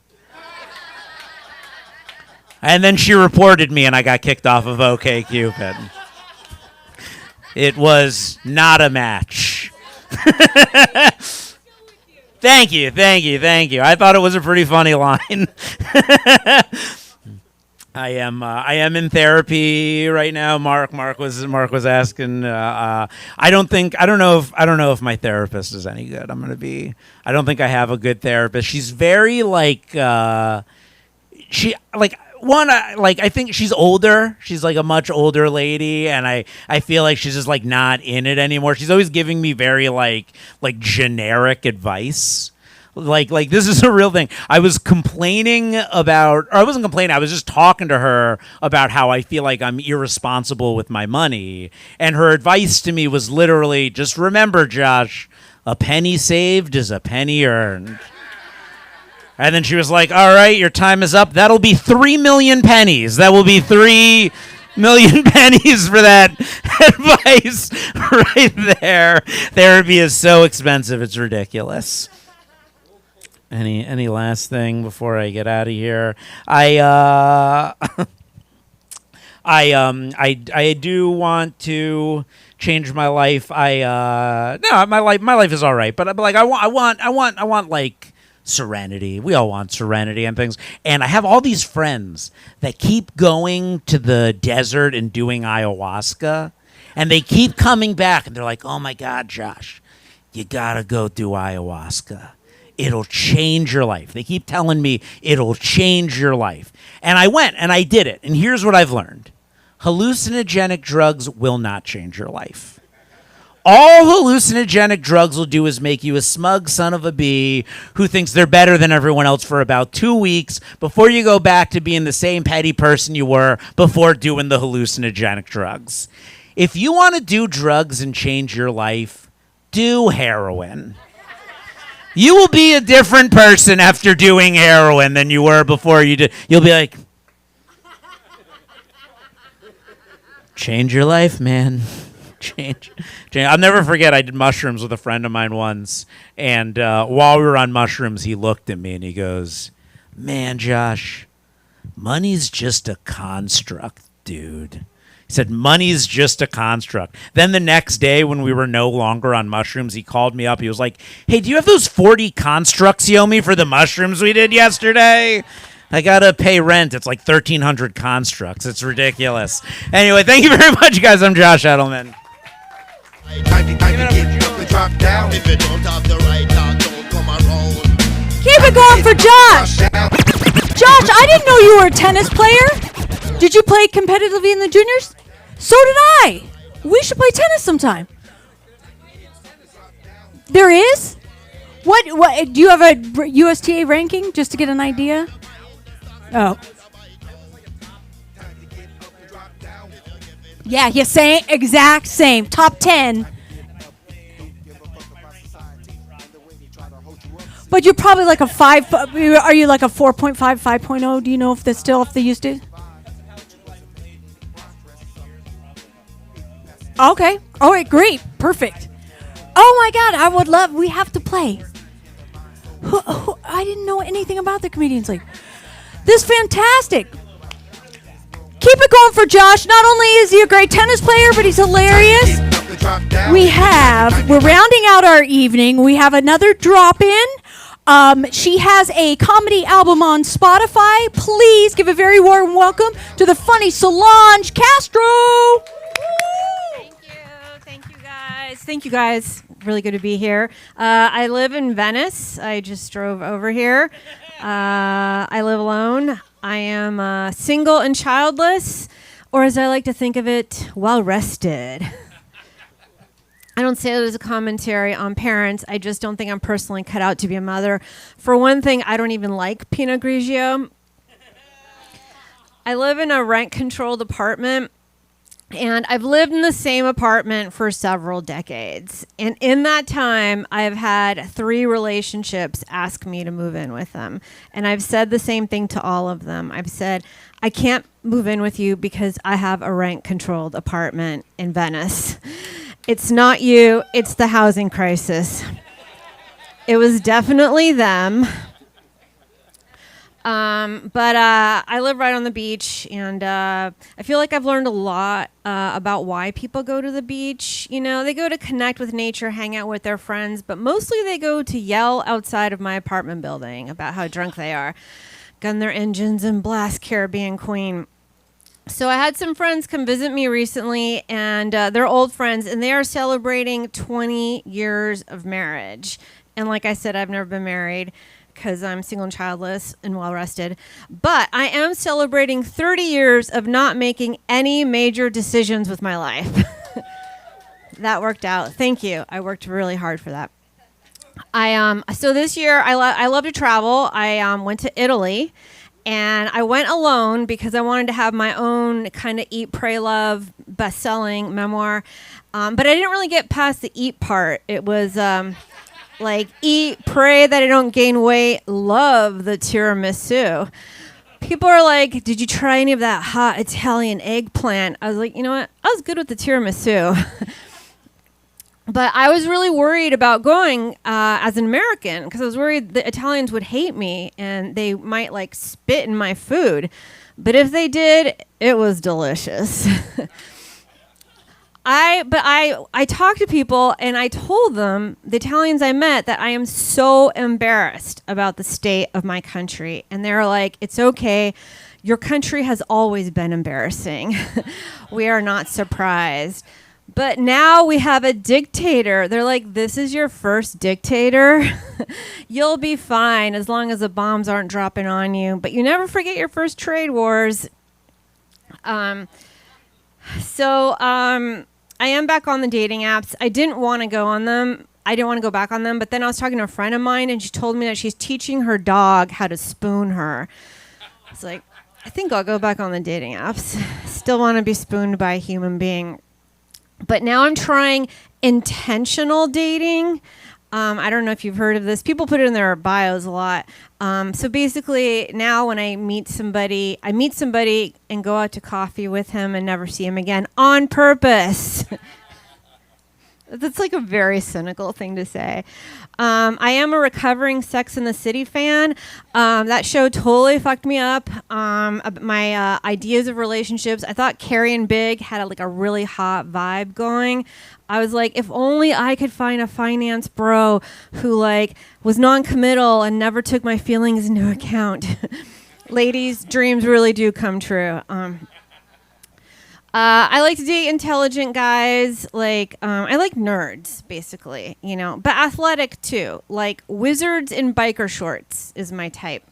Speaker 7: And then she reported me and I got kicked off of OkCupid. It was not a match. Thank you. I thought it was a pretty funny line. I am in therapy right now. Mark was asking. I don't know if my therapist is any good. I don't think I have a good therapist. She's very I think she's older. She's a much older lady, and I feel like she's just not in it anymore. She's always giving me very generic advice. This is a real thing. I was complaining about, or I wasn't complaining, I was just talking to her about how I feel like I'm irresponsible with my money. And her advice to me was literally, just remember, Josh, a penny saved is a penny earned. And then she was like, all right, your time is up. That'll be 3 million pennies. That will be 3 million pennies for that advice right there. Therapy is so expensive, it's ridiculous. Any last thing before I get out of here? I do want to change my life. My life is all right, but I want serenity. We all want serenity and things. And I have all these friends that keep going to the desert and doing ayahuasca, and they keep coming back and they're like, "Oh my God, Josh, you gotta go do ayahuasca. It'll change your life." They keep telling me it'll change your life. And I went and I did it. And here's what I've learned. Hallucinogenic drugs will not change your life. All hallucinogenic drugs will do is make you a smug son of a bee who thinks they're better than everyone else for about 2 weeks before you go back to being the same petty person you were before doing the hallucinogenic drugs. If you want to do drugs and change your life, do heroin. You will be a different person after doing heroin than you were before you did. You'll be like, change your life, man. Change. I'll never forget, I did mushrooms with a friend of mine once, and while we were on mushrooms, he looked at me and he goes, man, Josh, money's just a construct, dude. He said, money's just a construct. Then the next day when we were no longer on mushrooms, he called me up. He was like, hey, do you have those 40 constructs you owe me for the mushrooms we did yesterday? I got to pay rent. It's like 1,300 constructs. It's ridiculous. Anyway, thank you very much, guys. I'm Josh Edelman.
Speaker 1: Keep it going for Josh. Josh, I didn't know you were a tennis player. Did you play competitively in the juniors? So did I. We should play tennis sometime. There is? What do you have a USTA ranking just to get an idea? Oh. Yeah, same, exact same. Top 10. But you're probably like a 5. Are you like a 4.5, 5.0? Do you know if they used to? Okay. All right, great. Perfect. Oh my God, I would love, we have to play. I didn't know anything about the Comedians League. This is fantastic. Keep it going for Josh. Not only is he a great tennis player, but he's hilarious. We're rounding out our evening. We have another drop-in. She has a comedy album on Spotify. Please give a very warm welcome to the funny Solange Castro.
Speaker 8: Thank you guys. Really good to be here. I live in Venice. I just drove over here. I live alone. I am single and childless, or as I like to think of it, well rested. I don't say that as a commentary on parents. I just don't think I'm personally cut out to be a mother. For one thing, I don't even like Pinot Grigio. I live in a rent-controlled apartment, and I've lived in the same apartment for several decades. And in that time, I've had 3 relationships ask me to move in with them. And I've said the same thing to all of them. I've said, I can't move in with you because I have a rent-controlled apartment in Venice. It's not you, it's the housing crisis. It was definitely them. But I live right on the beach, and I feel like I've learned a lot about why people go to the beach. You know, they go to connect with nature, hang out with their friends, but mostly they go to yell outside of my apartment building about how drunk they are, gun their engines, and blast Caribbean Queen. So I had some friends come visit me recently, and they're old friends, and they are celebrating 20 years of marriage. And like I said, I've never been married because I'm single and childless and well-rested. But I am celebrating 30 years of not making any major decisions with my life. That worked out. Thank you. I worked really hard for that. So this year, I love to travel. I went to Italy. And I went alone because I wanted to have my own kind of Eat, Pray, Love best-selling memoir. But I didn't really get past the eat part. It was like, eat, pray that I don't gain weight, love the tiramisu. People are like, did you try any of that hot Italian eggplant? I was like, you know what? I was good with the tiramisu. But I was really worried about going as an American because I was worried the Italians would hate me and they might like spit in my food. But if they did, it was delicious. I talked to people and I told them, the Italians I met, that I am so embarrassed about the state of my country. And they're like, it's okay. Your country has always been embarrassing. We are not surprised. But now we have a dictator. They're like, this is your first dictator. You'll be fine as long as the bombs aren't dropping on you. But you never forget your first trade wars. I am back on the dating apps. I didn't want to go on them. I didn't want to go back on them. But then I was talking to a friend of mine, and she told me that she's teaching her dog how to spoon her. It's like, I think I'll go back on the dating apps. Still want to be spooned by a human being. But now I'm trying intentional dating. I don't know if you've heard of this. People put it in their bios a lot. So basically, now when I meet somebody and go out to coffee with him and never see him again on purpose. That's like a very cynical thing to say. I am a recovering Sex and the City fan. That show totally fucked me up. My ideas of relationships. I thought Carrie and Big had a really hot vibe going. I was like, if only I could find a finance bro who was non-committal and never took my feelings into account. Ladies, dreams really do come true. I like to date intelligent guys. I like nerds, basically, but athletic too. Like wizards in biker shorts is my type.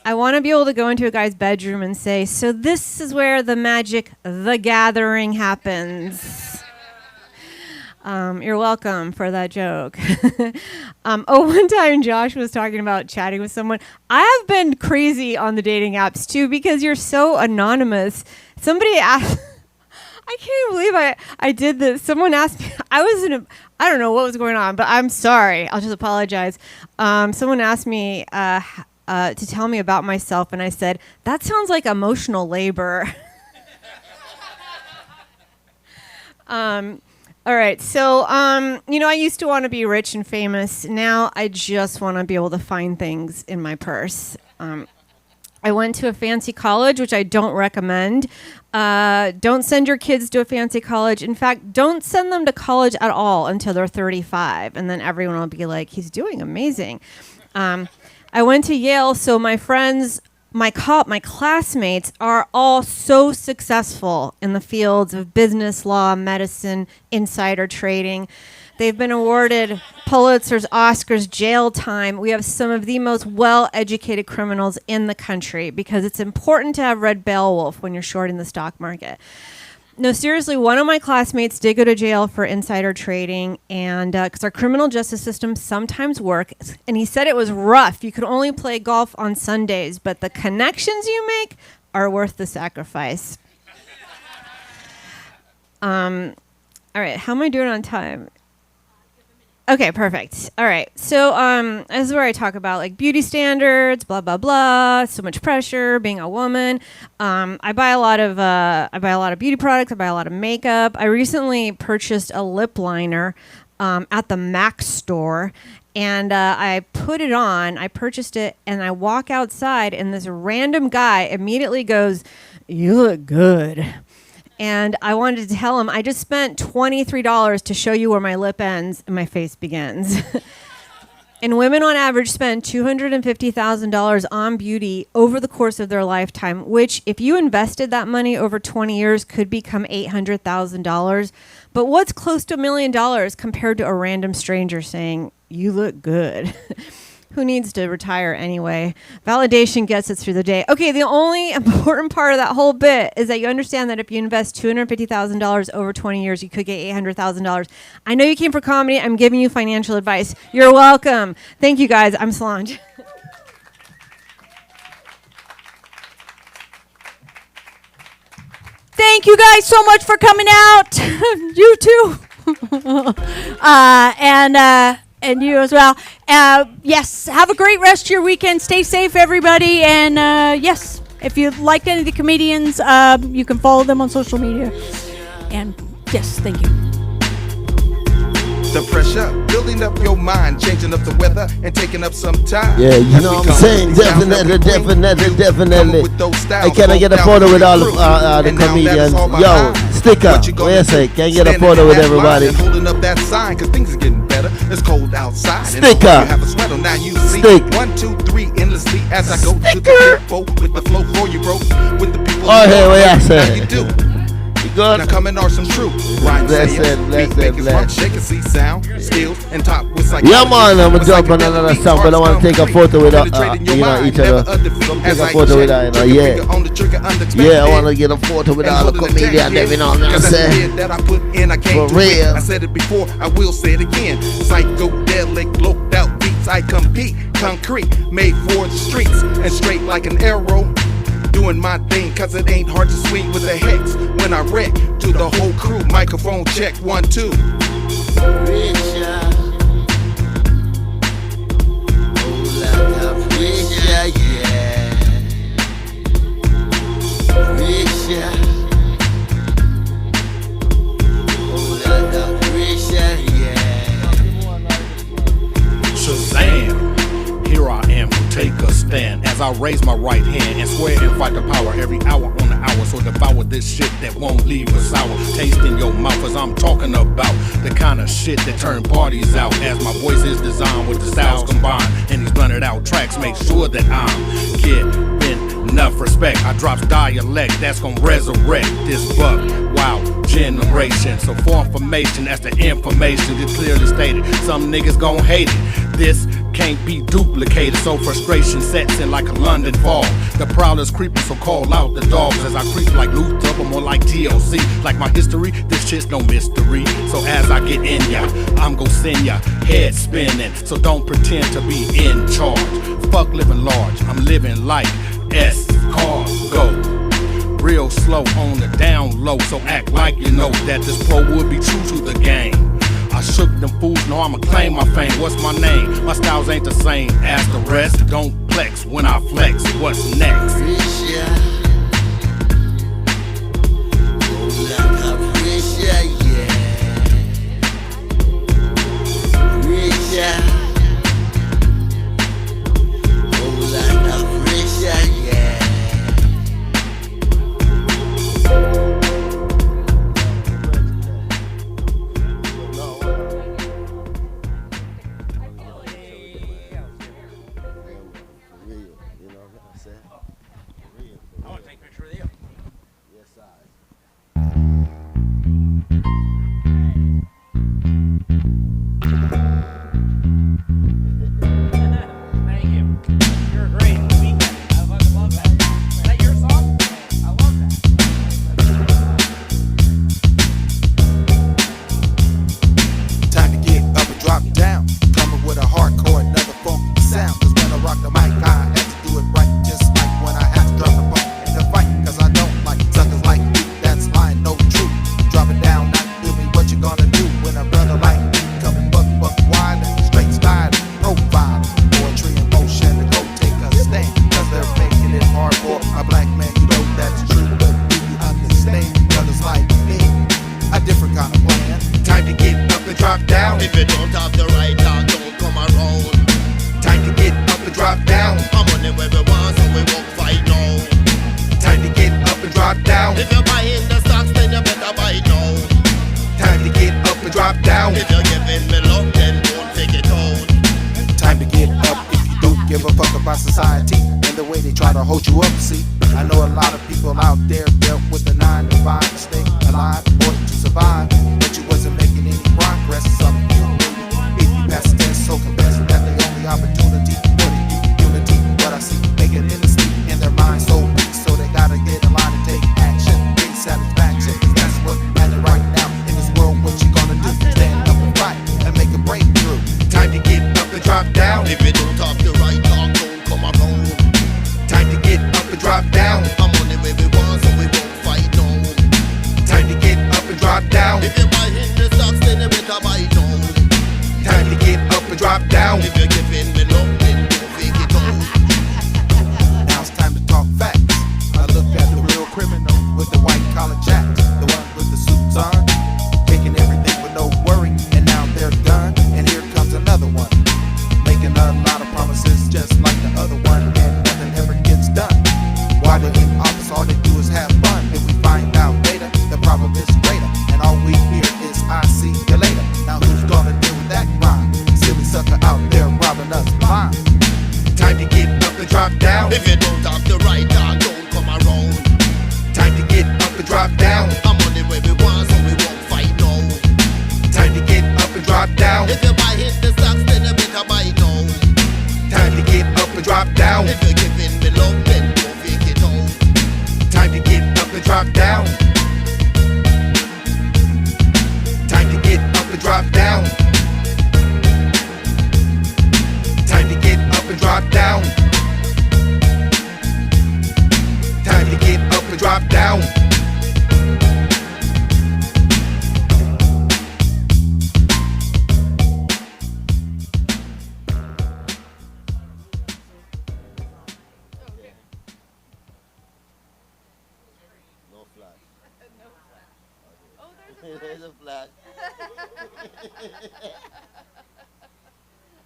Speaker 8: I want to be able to go into a guy's bedroom and say, so this is where the magic, the gathering happens. You're welcome for that joke. One time Josh was talking about chatting with someone. I have been crazy on the dating apps too because you're so anonymous. Somebody asked... I can't believe I did this. Someone asked me, I don't know what was going on, but I'm sorry. I'll just apologize. Someone asked me to tell me about myself, and I said, that sounds like emotional labor. All right, so, I used to want to be rich and famous. Now I just want to be able to find things in my purse. I went to a fancy college, which I don't recommend. Don't send your kids to a fancy college. In fact, don't send them to college at all until they're 35. And then everyone will be like, he's doing amazing. I went to Yale, so my friends, my classmates are all so successful in the fields of business, law, medicine, insider trading. They've been awarded Pulitzers, Oscars, jail time. We have some of the most well-educated criminals in the country because it's important to have read Beowulf when you're shorting the stock market. No, seriously, one of my classmates did go to jail for insider trading, and because our criminal justice system sometimes works, and he said it was rough. You could only play golf on Sundays, but the connections you make are worth the sacrifice. All right, how am I doing on time? Okay, perfect. All right. So this is where I talk about beauty standards, blah blah blah. So much pressure, being a woman. I buy a lot of beauty products. I buy a lot of makeup. I recently purchased a lip liner at the MAC store, and I put it on. I purchased it, and I walk outside, and this random guy immediately goes, "You look good." And I wanted to tell him, I just spent $23 to show you where my lip ends and my face begins. And women on average spend $250,000 on beauty over the course of their lifetime, which if you invested that money over 20 years could become $800,000. But what's close to $1 million compared to a random stranger saying, you look good? Who needs to retire anyway? Validation gets us through the day. Okay, the only important part of that whole bit is that you understand that if you invest $250,000 over 20 years, you could get $800,000. I know you came for comedy. I'm giving you financial advice. You're welcome. Thank you, guys. I'm Solange.
Speaker 1: Thank you guys so much for coming out. You too. And you as well. Yes, have a great rest of your weekend. Stay safe, everybody. And yes, if you like any of the comedians, you can follow them on social media. And yes, thank you.
Speaker 9: The pressure, building up your mind, changing up the weather and taking up some time.
Speaker 5: Yeah, you know what I'm saying? Definitely. Hey, can I get a photo with all the comedians? Yo, sticker. Wait a sec. Can I get a photo with everybody?
Speaker 9: Holding up that sign, cause things are getting better. It's cold outside.
Speaker 5: Sticker.
Speaker 9: You have a sweater, now you see.
Speaker 5: Stick.
Speaker 9: 1, 2, 3, endlessly as I go to the tempo with the flow for you, bro. With the people.
Speaker 5: Oh, hey, what I say?
Speaker 9: How you do?
Speaker 5: Good.
Speaker 9: Now coming are some true rhyme sayers, shake and see sound, skills, and top with like
Speaker 5: yeah man, I'm gonna jump on another song, but I want to take a photo with each other. Take a photo with her, yeah. Yeah, I want to get a photo with all the comedians, you know what I'm saying? For real.
Speaker 9: I said it before, I will say it again. Psychedelic, loped out beats, I compete, concrete, made for the streets, and straight like an arrow. Doing my thing, cause it ain't hard to swing with a hex. When I wreck to the whole crew, microphone check, 1, 2. as I raise my right hand and swear and fight the power every hour on the hour. So devour this shit that won't leave a sour taste in your mouth, as I'm talking about the kind of shit that turn parties out. As my voice is designed with the styles combined, and these blunted out tracks make sure that I'm giving enough respect. I drops dialect that's gonna resurrect this buck wild generation. So for information, that's the information that clearly stated. Some niggas gon' hate it. This can't be duplicated, so frustration sets in like a London fog. The prowler's creeping, so call out the dogs as I creep like Luther, but more like TLC. Like my history, this shit's no mystery. So as I get in ya, I'm gon' send ya head spinning. So don't pretend to be in charge. Fuck living large, I'm living like escargot. Real slow on the down low, so act like you know that this pro would be true to the game. I shook them fools, know I'ma claim my fame. What's my name? My styles ain't the same as the rest. Don't flex when I flex. What's next?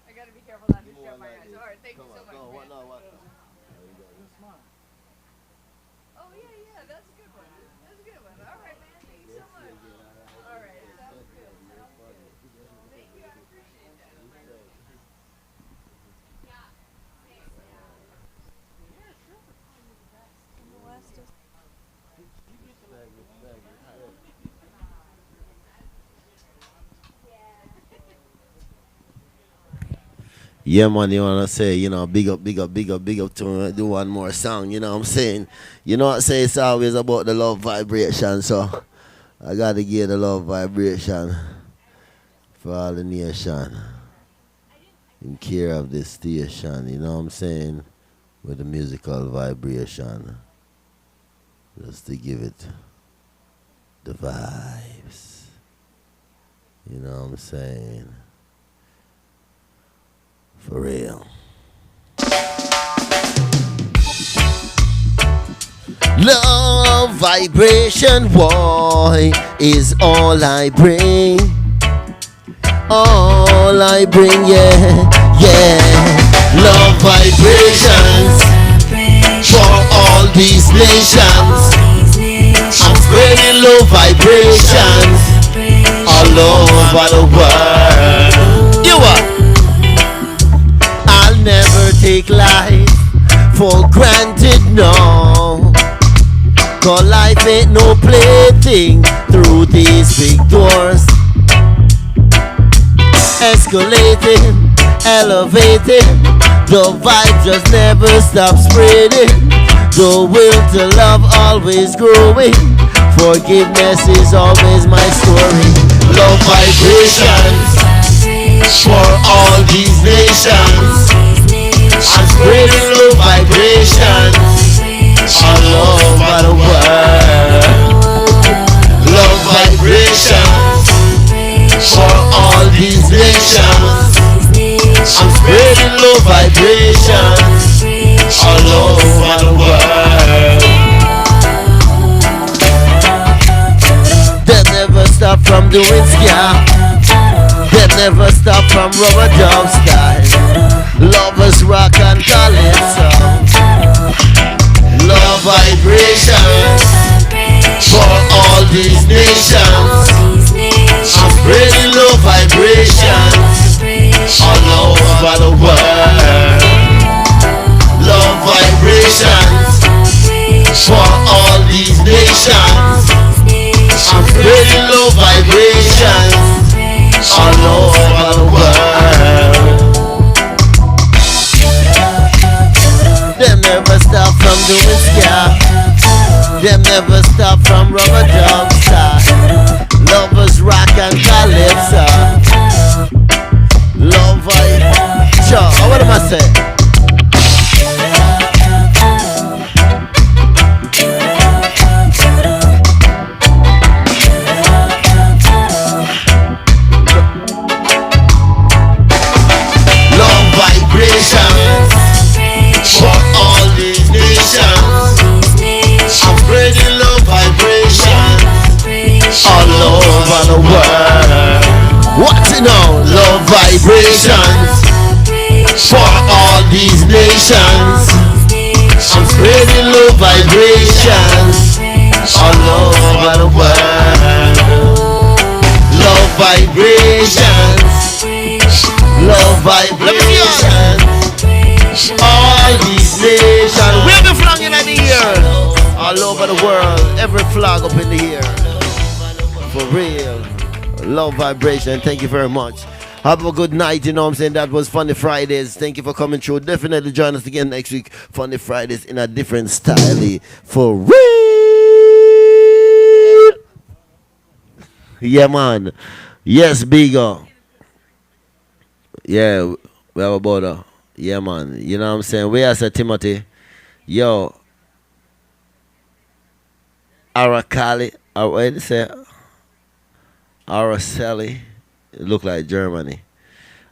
Speaker 3: I gotta be careful not to shut my eyes. All right, thank you so much.
Speaker 5: Yeah, man, you wanna say, big up, big up, big up, big up to do one more song, you know what I'm saying? You know what I say, it's always about the love vibration, so I gotta give the love vibration for all the nation in care of this station, you know what I'm saying? With the musical vibration. Just to give it the vibes. You know what I'm saying? For real. Love vibration, boy, is all I bring. All I bring, yeah, yeah. Love vibrations for all these nations. I'm spreading low vibrations all over the world. You are. I'll never take life for granted, no. 'Cause life ain't no plaything through these big doors. Escalating, elevating, the vibe just never stops spreading. The will to love always growing. Forgiveness is always my story. Love vibrations for all these nations. I'm spreading low vibrations all over the world. Love vibrations for all these nations. I'm spreading low vibrations all over the world. They never stop from doing ska. They never stop from rubber dub style. Lovers rock and calypso. Love vibrations for all these nations. I'm spreading low vibrations all over the world. Love vibrations for all these nations. I'm spreading low vibrations all over the world. Them never stop from doing ska. Them never stop from rubber dub style. Lovers rock and calypso. Love vibe. Sure, what am I saying? Love vibrations for all these nations. I'm spreading love vibrations all over the world. What you know? Love vibrations for all these nations. I'm spreading love vibrations all over the world. Love vibrations. Love vibrations. All these nations. Wave the flag in the air. All over the world. Every flag up in the air. For real. Love vibration. Thank you very much. Have a good night. You know what I'm saying? That was Funny Frydaze. Thank you for coming through. Definitely join us again next week. Funny Frydaze in a different style. For real. Yeah, man. Yes, Bigo. Yeah, we have a border. Yeah, man. You know what I'm saying? We as a Timothy. Yo. Arakali. What did you say? Araceli. It look like Germany.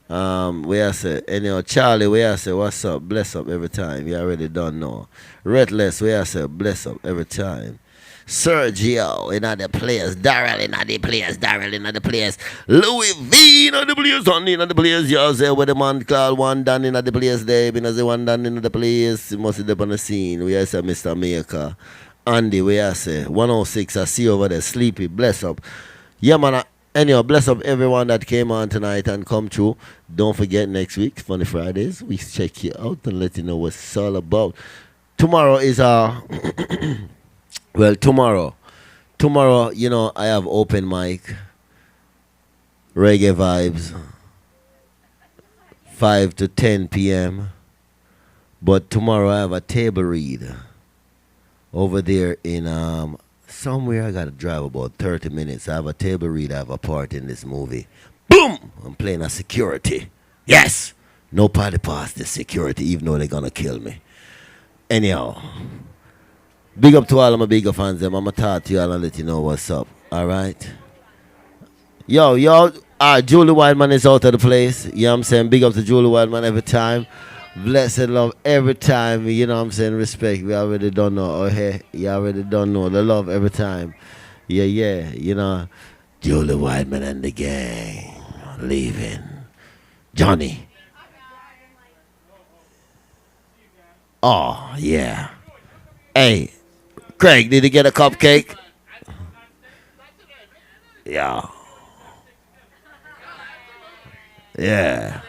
Speaker 5: We have say, anyhow, Charlie, we have say, what's up? Bless up every time. You already don't know. Redless, we have say, bless up every time. Sergio, in the place. Daryl in the place. Daryl in the place. Louis V in the place. Honey in the place. You say, where the man called one done in the place there. You know, the one done in the place. He must be up on the scene. We have say, Mr. Maker. Andy, where I say 106. I see you over there, sleepy. Bless up. Yeah, man. Anyhow, bless up everyone that came on tonight and come through. Don't forget next week, Funny Fridays. We check you out and let you know what it's all about. Tomorrow is well, tomorrow, you know, I have open mic, reggae vibes, 5 to 10 p.m. But tomorrow I have a table read over there in somewhere. I gotta drive about 30 minutes. I have a table read. I have a part in this movie. Boom! I'm playing a security. Yes! No party pass this security, even though they're gonna kill me. Anyhow, big up to all of my bigger fans. I'm gonna talk to y'all and let you know what's up. Alright? Yo, Julie Wildman is out of the place. You know what I'm saying? Big up to Julie Wildman every time. Blessed love every time. You know what I'm saying? Respect. We already don't know. Oh, hey, you already don't know. The love every time. Yeah. You know, Julie Wildman and the gang leaving. Johnny. Oh, yeah. Hey, Craig, did you get a cupcake? Yeah. Yeah.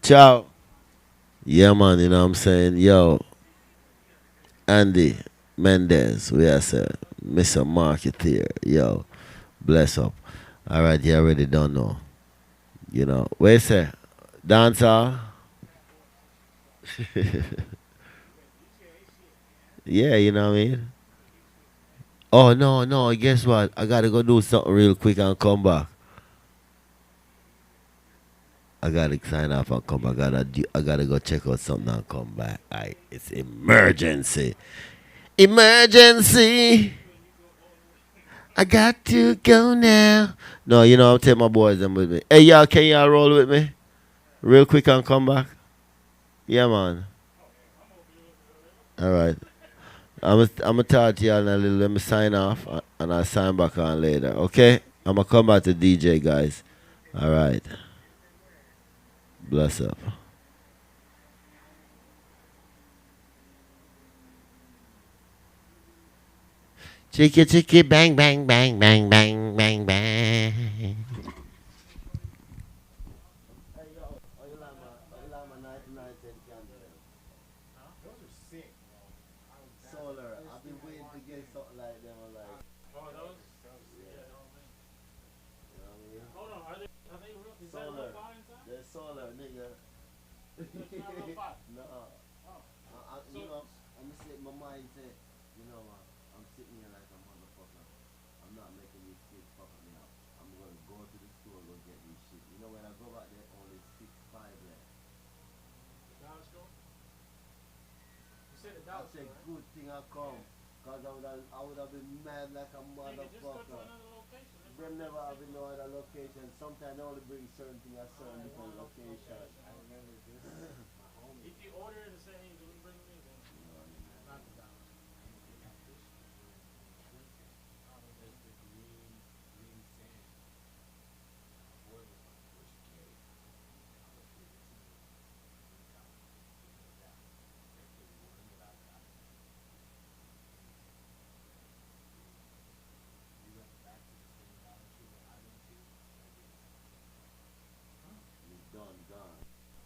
Speaker 5: Ciao. Yeah, man, you know what I'm saying? Yo, Andy Mendez, we are say, Mr. Marketeer. Yo, bless up. All right, you already don't know. You know, where you say? Dancer? Yeah, you know what I mean? Oh, no, guess what? I gotta go do something real quick and come back. I gotta sign off and come back. I gotta go check out something and come back. It's emergency. Emergency! I got to go now. No, you know, I'll take my boys them with me. Hey, y'all, can y'all roll with me? Real quick and come back? Yeah, man. All right. I'm gonna talk to y'all in a little. Let me sign off and I'll sign back on later. Okay? I'm gonna come back to DJ, guys. All right. Bless up. Chicky, chicky, bang, bang, bang, bang, bang, bang, bang. Solar. I've been waiting to get something like them. I'm like,
Speaker 4: Oh, those? Yeah, no, man.
Speaker 5: you know what I mean?
Speaker 4: Hold on, are they real? Is that a
Speaker 5: Solar.
Speaker 4: little fire inside?
Speaker 5: They're solar, nigga.
Speaker 4: It's not real fire.
Speaker 5: No.
Speaker 4: Oh.
Speaker 5: You know, I'm just letting my mind say, you know, I'm sitting here like a motherfucker. I'm not making these kids fuck me up. I'm going to go to the store and go get these shit. You know, when I go back there, only 6'5" left.
Speaker 4: The dollar store? You said the dollar
Speaker 5: That's a
Speaker 4: store, right?
Speaker 5: good thing I come. Because I would have been mad like a
Speaker 4: Nigga, just go to
Speaker 5: motherfucker.
Speaker 4: another location.
Speaker 5: Them never have no other location. Sometimes they only bring certain things at certain different locations.
Speaker 4: I remember this. My homie. If you order it and say, hey, do we bring me then? Not the dollar store. They got this shit. There's the green sand. Boy was on Bush Cave.
Speaker 5: Gone.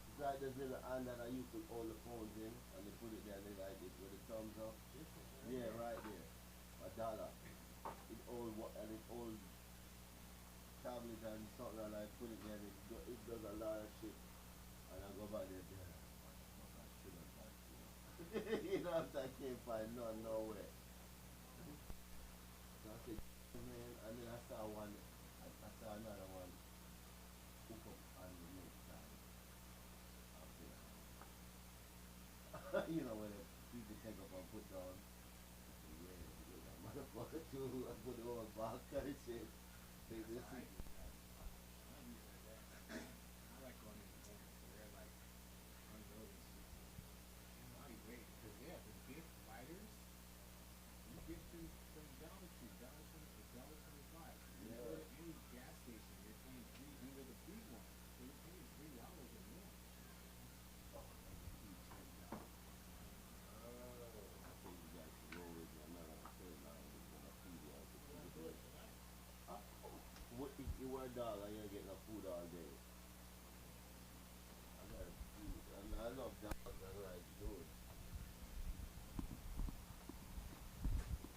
Speaker 5: It's like this little hand that I used to hold the phones in, and they put it there, they like this with the thumbs up. Yeah, right there. $1. It old tablet and something, and I put it there, and it does a lot of shit. And I go back there, I should have done, you know what I can't find none, nowhere. So I said, man, and then I saw another one. Hook up on the next side. You know when people take up and put down. Yeah, that motherfucker too. I put the whole back and shit. Take this.
Speaker 4: I like going in the morning, so they're like unloading shit. I'll be waiting, because they have the big fighters. You get to some down
Speaker 5: dog and you don't get no food all day. I love dogs, that's what I do.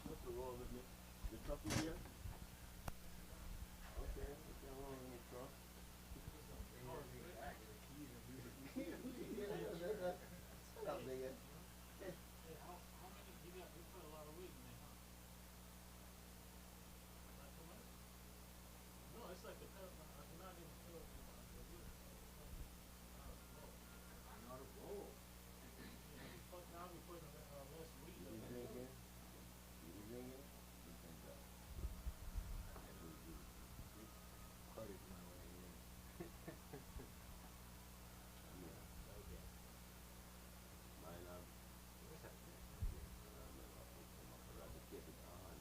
Speaker 5: What's the roll with me? The truck is here? Okay, we can roll in the truck. Shut up, nigga.
Speaker 4: Hey, how many you put a lot of weight in there, huh? Not too much? No, it's like the pedal. I cannot even feel it. I know how to roll. Yeah, fuck now we put less weight in
Speaker 5: You
Speaker 4: there.
Speaker 5: drinking? You drinking? You can go. Cut it my way in. Yeah. Okay. Mine up. I have to keep it on.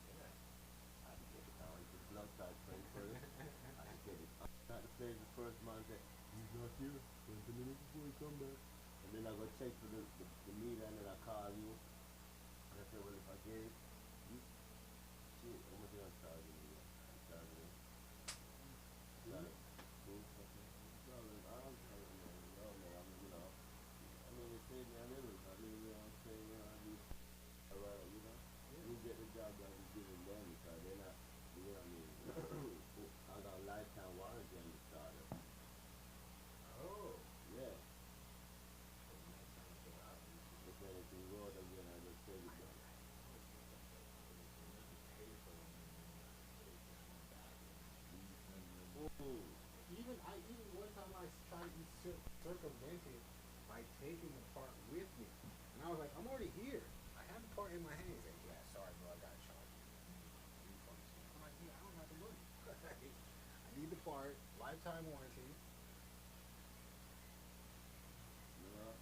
Speaker 5: I have to keep it on. The blood type friend first. I have to keep it on. Not to play the first man say, he's not here. 20 minutes before he come back. And then I go check for the meter and then I call you. And I say, well, if I get it, shit, how much you gonna charge me? I'm charging you. Like, cool, okay. No problem. I'm charging you. No, man, you know. I mean, it saved me a little. I mean, you know what I'm saying? You know, I mean, alright, you know? You get the job done and give it them because they're not, you know what I mean? I got a lifetime warranty on the starter. Oh. Yeah. If anything wrong, then I just take it down.
Speaker 10: Even one time I tried to circumvent it by taking the part with me, and I was like, I'm already here. I have the part in my hands. Like, yeah, sorry, bro, I gotta charge you. I'm like, yeah, I don't have the money. I need the part, lifetime warranty.
Speaker 5: Yeah.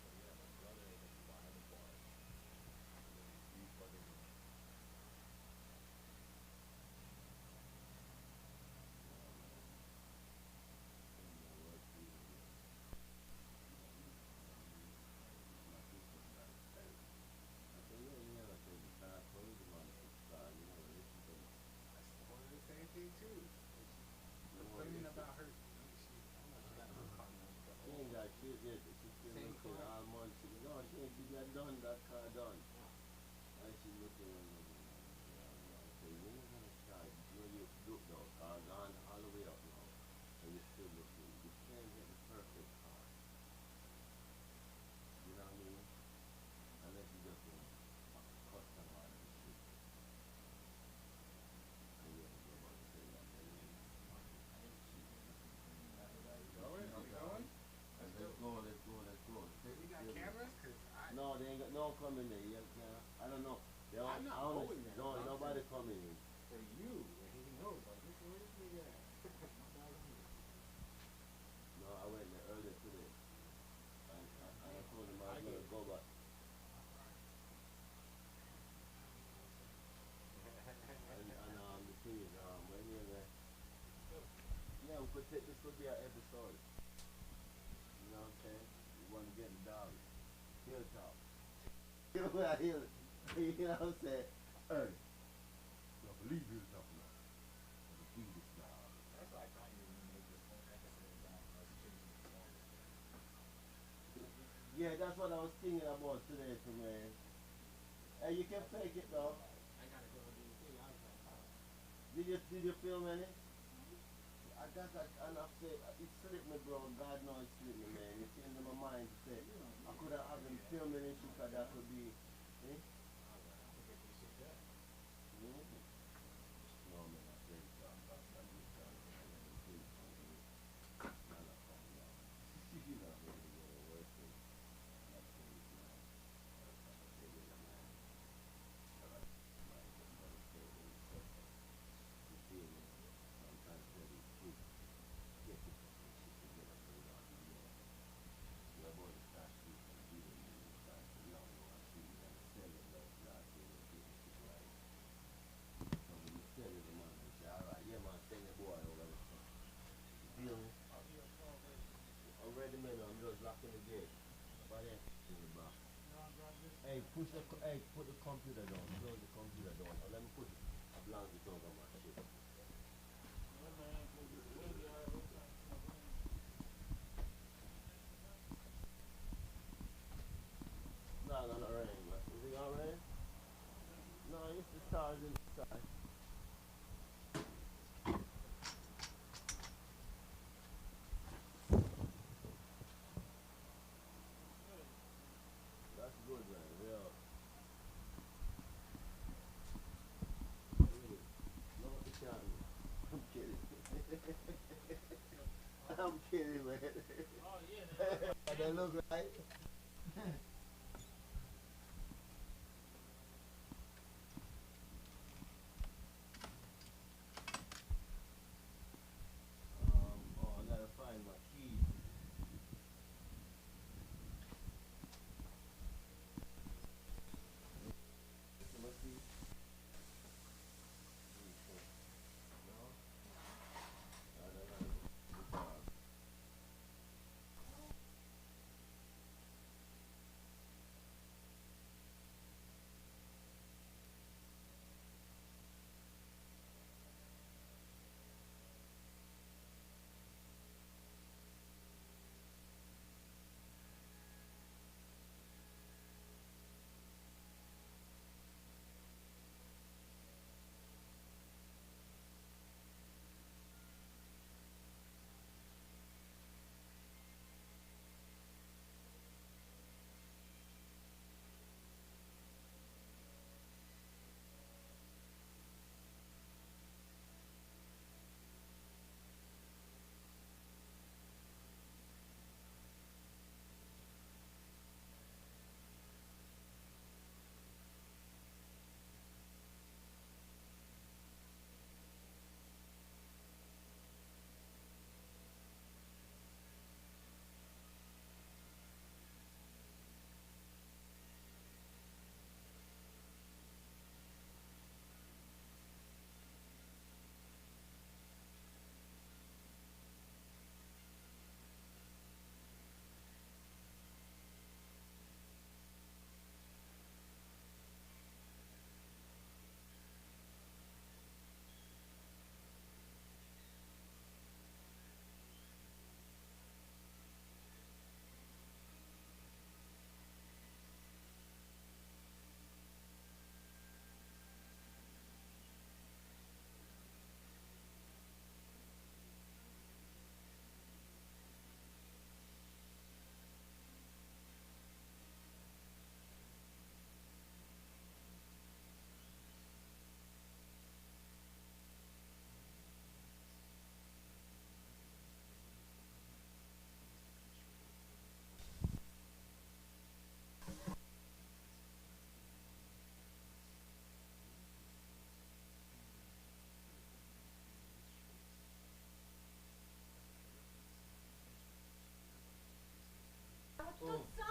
Speaker 10: But yeah, my brother ended up buying the part. And then he fucking. Same thing too. Complaining about her. She got her car now.
Speaker 5: She ain't got shit yet. She's still
Speaker 10: Same
Speaker 5: looking
Speaker 10: car.
Speaker 5: all months. No, she got done, that car done. And she looking at me. So when you gonna try, when you look though, car gone all the way up now. And you're still looking. You can't get the perfect car. You know what I mean? Unless you just customize the shit. And you have to go about to say that.
Speaker 10: Going? Are we going?
Speaker 5: Let's go.
Speaker 10: We got cameras?
Speaker 5: No, they ain't got no coming there. I don't know.
Speaker 10: I'm not going there.
Speaker 5: No, nobody coming in.
Speaker 10: For you, he knows. Like, where's this nigga at?
Speaker 5: No, I went there earlier today. I told him I was going to go, but... and the thing is, when you're there... Yeah, we could take this could be our episode. You know what I'm saying? We want to get the dog. Hilltop. You know what I'm saying? Hey. I believe Hilltop now. I believe this now.
Speaker 10: That's why I thought you were going to make this whole episode about us changing the song.
Speaker 5: Yeah, that's what I was thinking about today, man. Hey, you can fake it though.
Speaker 10: I gotta go do the thing. I was like, oh.
Speaker 5: Did you film any? I got that, and I said, it slipped me, bro. God knows it slipped me, man. It's in my mind to say, I could have been filming and shit, 'cause that could be, eh? No, man, I think that you can. You know, really working. That's what it's now. I'm trying to tell you the truth. Get this fucking shit together so we don't do that. You're going to start shooting and beating me and start to know what shooting and selling those last year and getting shit right. So when you sell it, the man will say, alright, yeah man, send your boy over the stuff. You feel me? I'm ready, man. I'm just locking the gate. By then, in the back. Hey, put the computer down. Close the computer down. Let me put it. blanket over my shit. No, not rain. Is it gonna rain? No, it's the stars inside. That's good, man. Yeah. No, it can't. I'm kidding. I'm kidding, man.
Speaker 4: Oh, yeah.
Speaker 5: They look right. Oh, I gotta find my keys. My keys. No? I don't know.
Speaker 11: Oh.